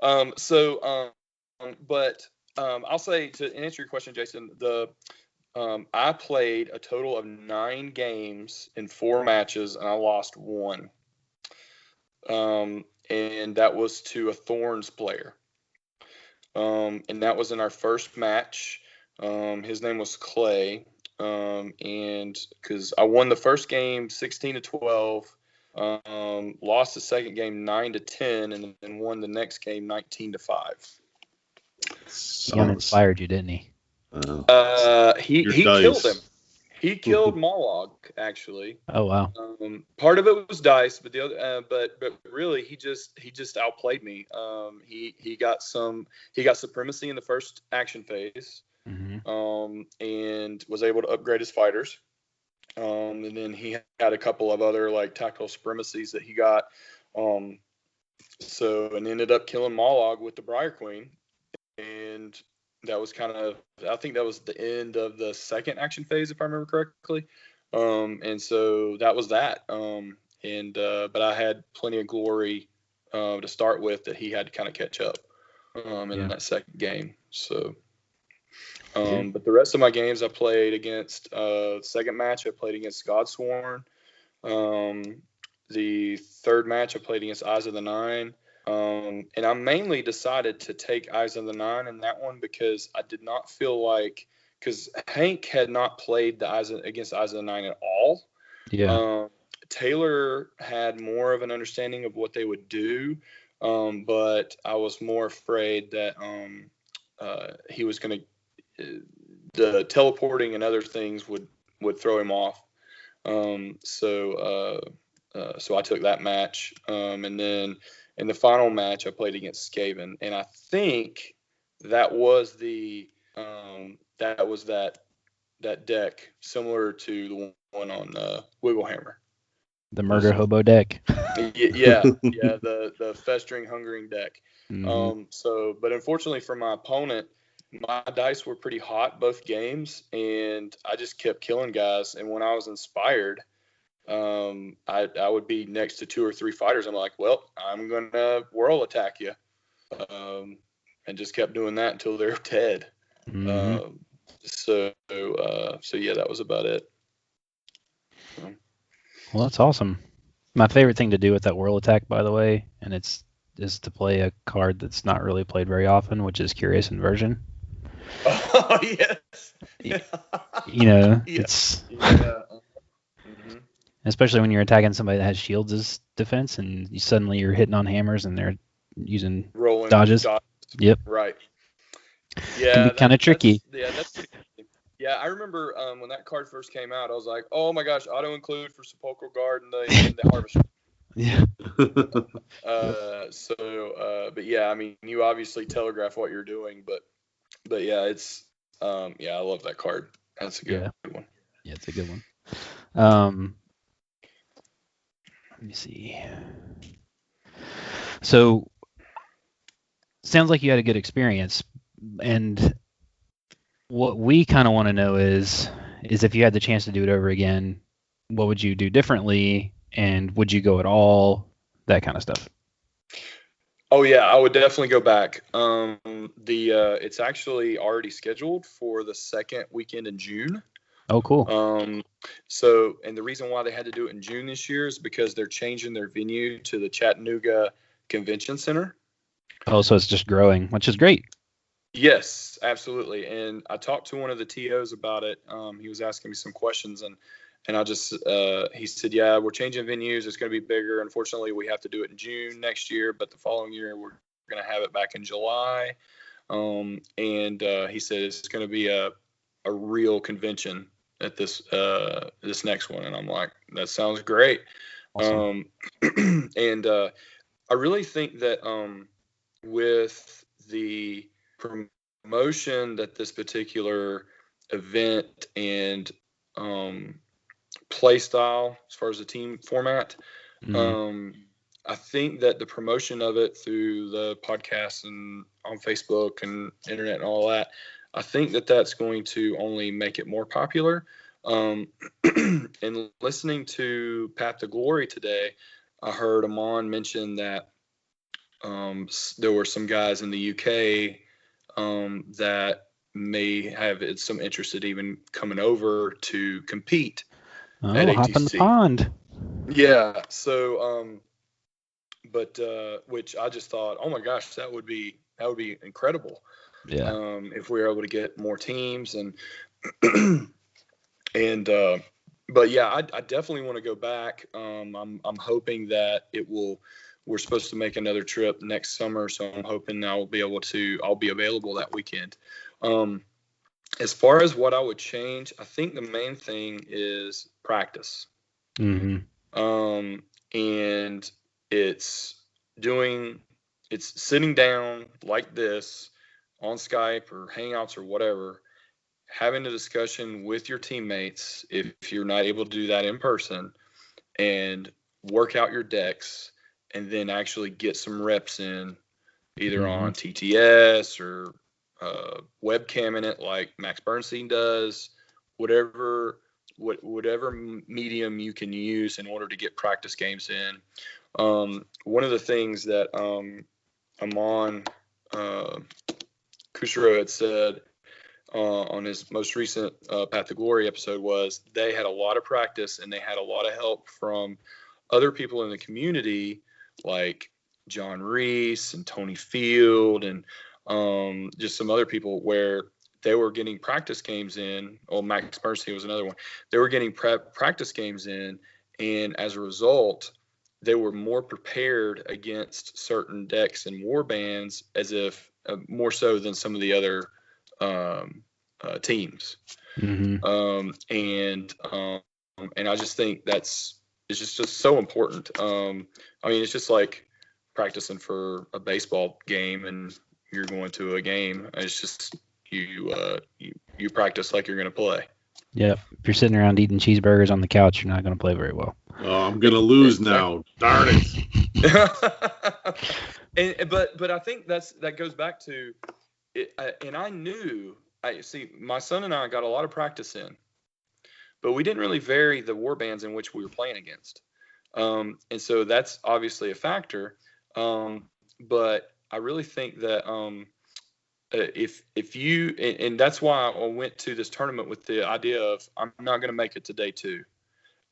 But I'll say, to answer your question, Jason, I played a total of 9 games in 4 matches, and I lost 1. And that was to a Thorns player. And that was in our first match. His name was Clay. And because I won the first game 16-12, lost the second game 9-10, and then won the next game 19-5. He uninspired you, didn't he? He killed him. He killed Moloch, actually. Oh wow. Part of it was dice, but the other, but really he just outplayed me. He got supremacy in the first action phase, and was able to upgrade his fighters. And then he had a couple of other like tactical supremacies that he got. And ended up killing Moloch with the Briar Queen, and that was I think that was the end of the second action phase, if I remember correctly. And so that was that. But I had plenty of glory to start with that he had to kind of catch up in that second game. So, but the rest of my games I played against, second match I played against Godsworn. The third match I played against Eyes of the Nine. And I mainly decided to take Eyes of the Nine in that one because I did not feel like, because Hank had not played against Eyes of the Nine at all. Yeah. Taylor had more of an understanding of what they would do, but I was more afraid that he was going to, the teleporting and other things would throw him off. So I took that match, and then in the final match I played against Skaven, and I think that was that deck similar to the one on Wigglehammer. The murder hobo deck. Yeah, the festering, hungering deck. But unfortunately for my opponent, my dice were pretty hot both games, and I just kept killing guys. And when I was inspired, I would be next to 2 or 3 fighters. I'm like, well, I'm gonna whirl attack you, and just kept doing that until they're dead. So yeah, that was about it. Well, that's awesome. My favorite thing to do with that whirl attack, by the way, and is to play a card that's not really played very often, which is Curious Inversion. Oh yes. It's especially when you're attacking somebody that has shields as defense, and you're hitting on hammers, and they're using rolling dodges. Yep. Right. Yeah. Can be kind of tricky. That's pretty interesting. Yeah, I remember when that card first came out, I was like, oh my gosh, auto include for Sepulchral Guard and the Harvest. Yeah. But yeah, I mean, you obviously telegraph what you're doing, but yeah, it's I love that card. That's a good one. Yeah, it's a good one. Let me see. So, sounds like you had a good experience, and what we kind of want to know is if you had the chance to do it over again, what would you do differently, and would you go at all? That kind of stuff. Oh yeah, I would definitely go back. It's actually already scheduled for the second weekend in June. Oh, cool. And the reason why they had to do it in June this year is because they're changing their venue to the Chattanooga Convention Center. Oh, so it's just growing, which is great. Yes, absolutely. And I talked to one of the TOs about it. He was asking me some questions, and I just he said, yeah, we're changing venues. It's going to be bigger. Unfortunately, we have to do it in June next year, but the following year we're going to have it back in July. And he said it's going to be a real convention at this next one, and I'm like, that sounds great. Awesome. And I really think that with the promotion that this particular event and play style, as far as the team format, I think that the promotion of it through the podcast and on Facebook and internet and all that, I think that that's going to only make it more popular. And listening to Path to Glory today, I heard Amon mention that there were some guys in the UK that may have some interest in even coming over to compete at hop in the ATC. pond. Yeah. So, but which I just thought, oh my gosh, that would be incredible. Yeah. If we were able to get more teams and and but yeah, I definitely want to go back. I'm hoping that we're supposed to make another trip next summer, so I'm hoping I'll be available that weekend. As far as what I would change, I think the main thing is practice. Mm-hmm. And it's sitting down like this on Skype or Hangouts or whatever, having a discussion with your teammates if you're not able to do that in person, and work out your decks, and then actually get some reps in either on TTS or webcamming it like Max Bernstein does, whatever medium you can use in order to get practice games in. One of the things that Amon Kushiro had said on his most recent Path to Glory episode was they had a lot of practice and they had a lot of help from other people in the community like John Reese and Tony Field and just some other people where they were getting practice games in. Oh, Max Bernstein was another one. They were getting practice games in, and as a result, they were more prepared against certain decks and war bands, as if more so than some of the other teams. Mm-hmm. And I just think it's just so important. I mean, it's just like practicing for a baseball game and you're going to a game. It's just you practice like you're going to play. Yep. If you're sitting around eating cheeseburgers on the couch, you're not going to play very well. Oh, I'm going to lose now. Darn it. But I think that goes back to it. And I knew, my son and I got a lot of practice in, but we didn't really vary the war bands in which we were playing against. And so that's obviously a factor. But I really think that if you, and that's why I went to this tournament with the idea of I'm not going to make it to day 2.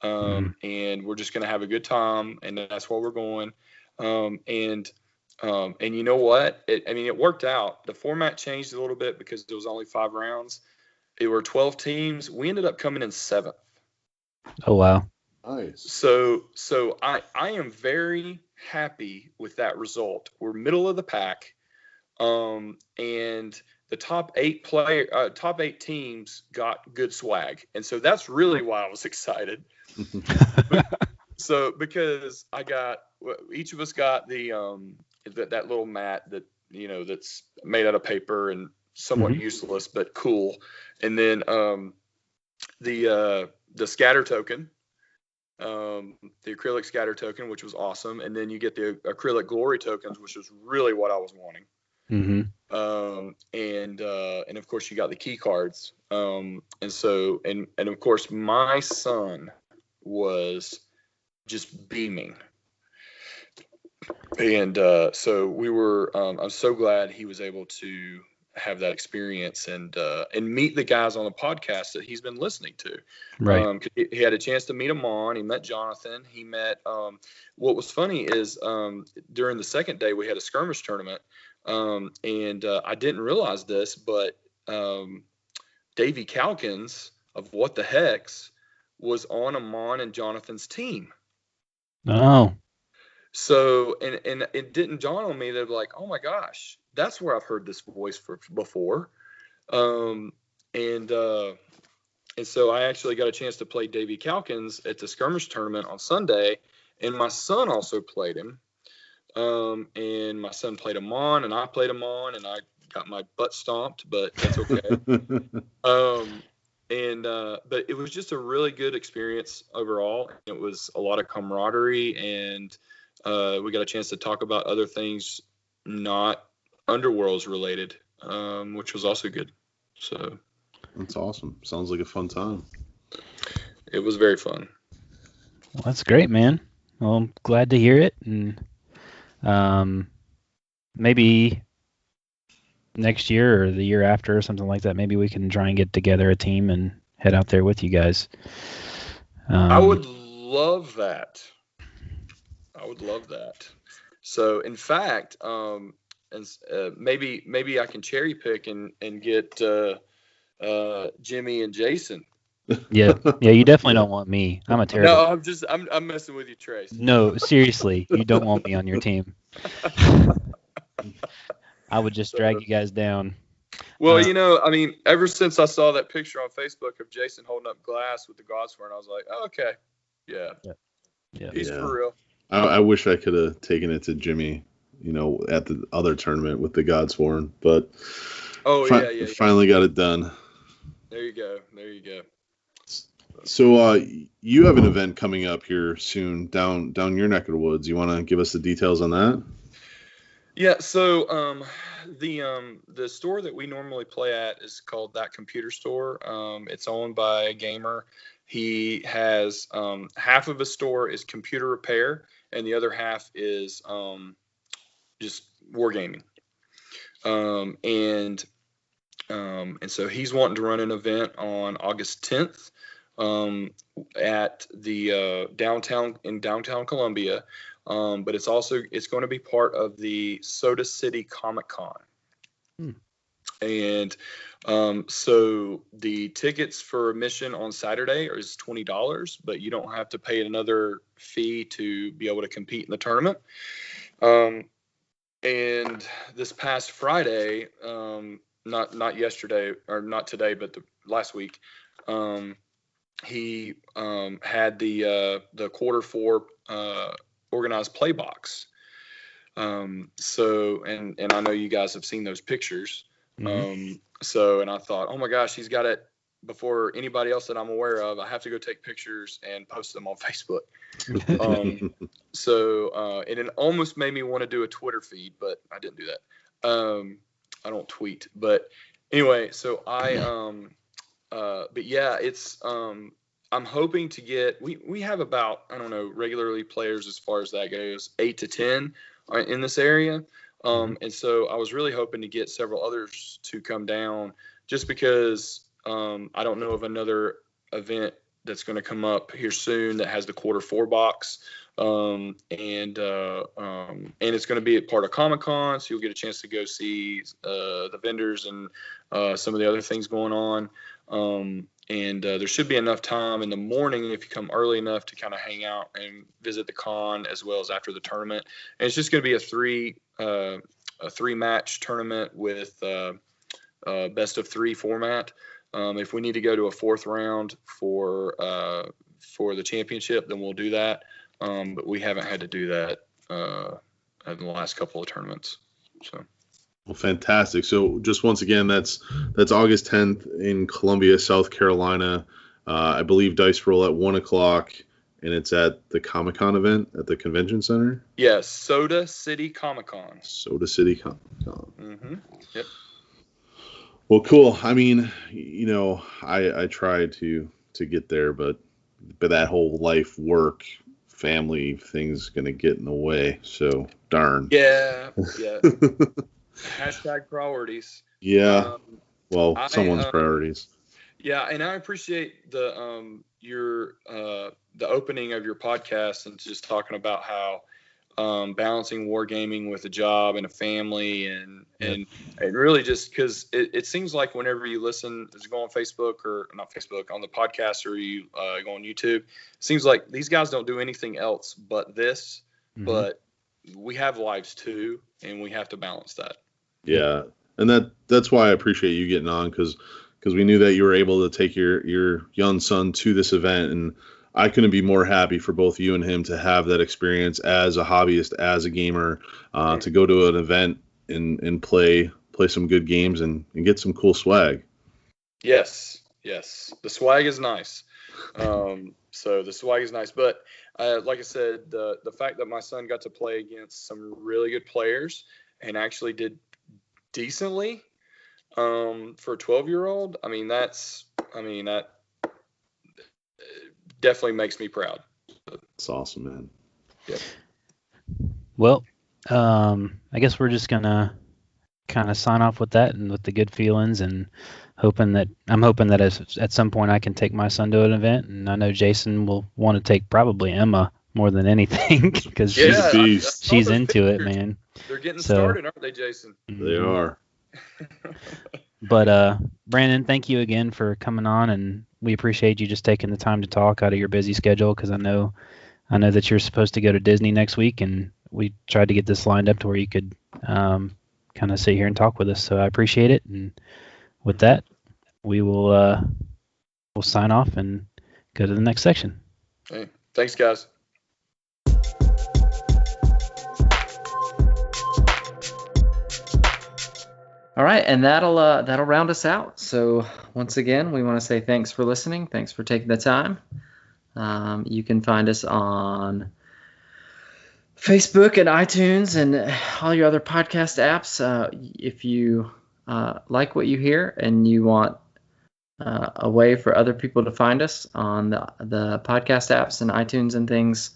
And we're just going to have a good time, and that's where we're going. And you know what? It worked out. The format changed a little bit because it was only 5 rounds. It were 12 teams. We ended up coming in 7th. Oh, wow. Nice. So I am very happy with that result. We're middle of the pack. And the top 8 teams got good swag. And so that's really why I was excited. So because each of us got the that little mat that that's made out of paper and somewhat useless but cool, and then the scatter token, the acrylic scatter token, which was awesome, and then you get the acrylic glory tokens, which is really what I was wanting. And of course you got the key cards, and of course my son was just beaming, and so we were I'm so glad he was able to have that experience and meet the guys on the podcast that he's been listening to. Right. He had a chance to meet Amon. He met Jonathan. He met what was funny is during the second day we had a skirmish tournament. And I didn't realize this, but Davey Calkins of What the Hex was on Amon and Jonathan's team. Oh. So, and it didn't dawn on me that like, oh my gosh, that's where I've heard this voice before. And so I actually got a chance to play Davey Calkins at the skirmish tournament on Sunday, and my son also played him. And my son played Amon, and I played Amon, and I got my butt stomped, but that's okay. But it was just a really good experience overall. It was a lot of camaraderie, and we got a chance to talk about other things not Underworlds related, which was also good. So that's awesome. Sounds like a fun time. It was very fun. Well, that's great, man. Well, I'm glad to hear it, and maybe next year or the year after or something like that, maybe we can try and get together a team and head out there with you guys. I would love that. So, in fact, maybe I can cherry pick and get Jimmy and Jason. Yeah, you definitely don't want me. I'm a terrible. No, I'm messing with you, Trace. No, seriously, you don't want me on your team. I would just drag you guys down. Well, I mean, ever since I saw that picture on Facebook of Jason holding up glass with the Godsworn, I was like, oh, okay, yeah, he's for real. I wish I could have taken it to Jimmy, at the other tournament with the Godsworn, but finally got it done. There you go. So you have an event coming up here soon down your neck of the woods. You want to give us the details on that? Yeah, so the store that we normally play at is called That Computer Store. It's owned by a gamer. He has half of his store is computer repair, and the other half is just wargaming. And so he's wanting to run an event on August 10th at the downtown Columbia. But it's going to be part of the Soda City Comic Con. And so the tickets for admission on Saturday is $20, but you don't have to pay another fee to be able to compete in the tournament. And this past Friday, not yesterday or not today, but last week, he had the quarter four organized play box. So and I know you guys have seen those pictures. And I thought, oh my gosh, he's got it before anybody else that I'm aware of. I have to go take pictures and post them on Facebook. And it almost made me want to do a Twitter feed, but I didn't do that. I don't tweet, but anyway, so but yeah, it's I'm hoping to get we have about, I don't know, regularly players as far as that goes, 8 to 10 in this area. And so I was really hoping to get several others to come down, just because I don't know of another event that's going to come up here soon that has the quarter four box. And it's going to be a part of Comic-Con, so you'll get a chance to go see the vendors and some of the other things going on. And there should be enough time in the morning if you come early enough to kind of hang out and visit the con as well as after the tournament. And it's just going to be a three match tournament with best of three format. If we need to go to a fourth round for the championship, then we'll do that. But we haven't had to do that in the last couple of tournaments. So. Well, fantastic. So just once again, that's August 10th in Columbia, South Carolina. I believe dice roll at 1:00, and it's at the Comic-Con event at the convention center. Yes, Soda City Comic-Con. Soda City Comic-Con. Mm-hmm. Yep. Well, cool. I mean, I tried to get there, but that whole life, work, family thing's gonna get in the way. So darn. Yeah. Hashtag priorities. Yeah. Someone's priorities. Yeah, and I appreciate the opening of your podcast and just talking about how balancing wargaming with a job and a family and really just because it seems like whenever you listen, go on Facebook or not Facebook, on the podcast, or you go on YouTube, it seems like these guys don't do anything else but this. But we have lives too, and we have to balance that. Yeah, and that's why I appreciate you getting on, because we knew that you were able to take your young son to this event, and I couldn't be more happy for both you and him to have that experience as a hobbyist, as a gamer, to go to an event and play some good games and get some cool swag. Yes, the swag is nice. So the swag is nice, but like I said, the fact that my son got to play against some really good players and actually did decently for a 12-year-old, that definitely makes me proud. It's awesome, man. Yep. Well, I guess we're just gonna kind of sign off with that and with the good feelings, and hoping that at some point I can take my son to an event, and I know Jason will want to take probably Emma more than anything because she's into it, man. They're getting started, aren't they, Jason? They are. But Brandon, thank you again for coming on, and we appreciate you just taking the time to talk out of your busy schedule, because I know that you're supposed to go to Disney next week, and we tried to get this lined up to where you could kind of sit here and talk with us. So I appreciate it, and with that, we will we'll sign off and go to the next section. Hey, thanks, guys. All right, and that'll round us out. So once again, we want to say thanks for listening. Thanks for taking the time. You can find us on Facebook and iTunes and all your other podcast apps. If you like what you hear and you want a way for other people to find us on the podcast apps and iTunes and things,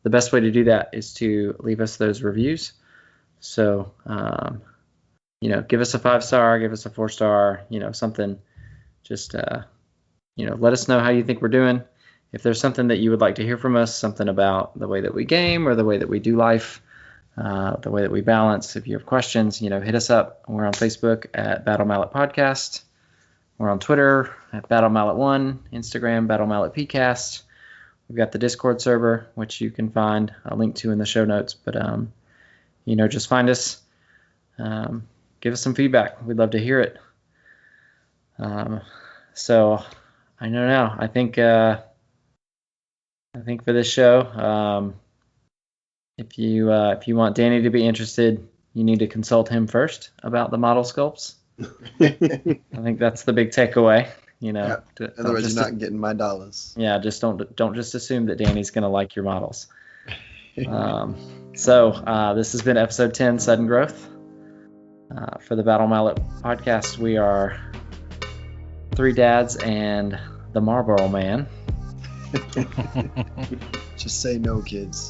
the best way to do that is to leave us those reviews. So, give us a 5-star, give us a 4-star, something. Just, let us know how you think we're doing. If there's something that you would like to hear from us, something about the way that we game or the way that we do life, the way that we balance, if you have questions, hit us up. We're on Facebook at Battle Mallet Podcast. We're on Twitter at Battle Mallet 1, Instagram, Battle Mallet PCast. We've got the Discord server, which you can find a link to in the show notes. But, just find us. Give us some feedback. We'd love to hear it. So I know now. I think for this show, if you want Danny to be interested, you need to consult him first about the model sculpts. I think that's the big takeaway. Otherwise, you're not getting my dollars. Yeah, just don't just assume that Danny's gonna like your models. So this has been episode 10, Sudden Growth. For the Battle Mallet Podcast, we are 3 dads and the Marlboro Man. Just say no, kids.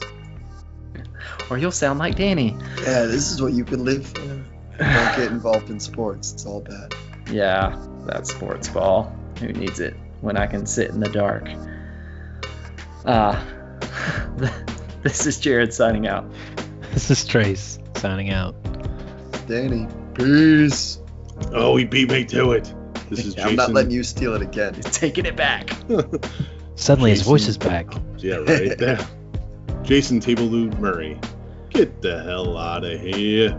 Or you'll sound like Danny. Yeah, this is what you can live for. Don't get involved in sports. It's all bad. Yeah, that sports ball. Who needs it when I can sit in the dark? This is Jared signing out. This is Trace signing out. Danny, peace. Oh, he beat me to it. This is Jason. I'm not letting you steal it again. He's taking it back. Suddenly his voice is back. Yeah, right there. Jason Tableloo Murray. Get the hell out of here.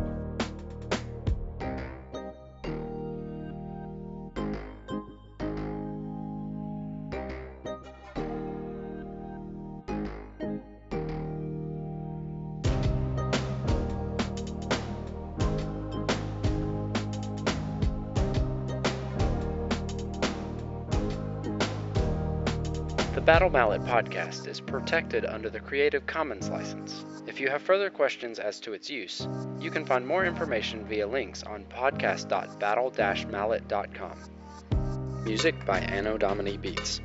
The Battle Mallet Podcast is protected under the Creative Commons license. If you have further questions as to its use, you can find more information via links on podcast.battle-mallet.com. Music by Anno Domini Beats.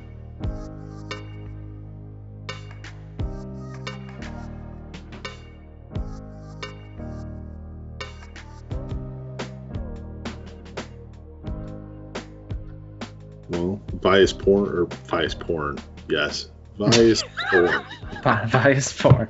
Well, bias porn. Yes. Bias porn. Bias porn.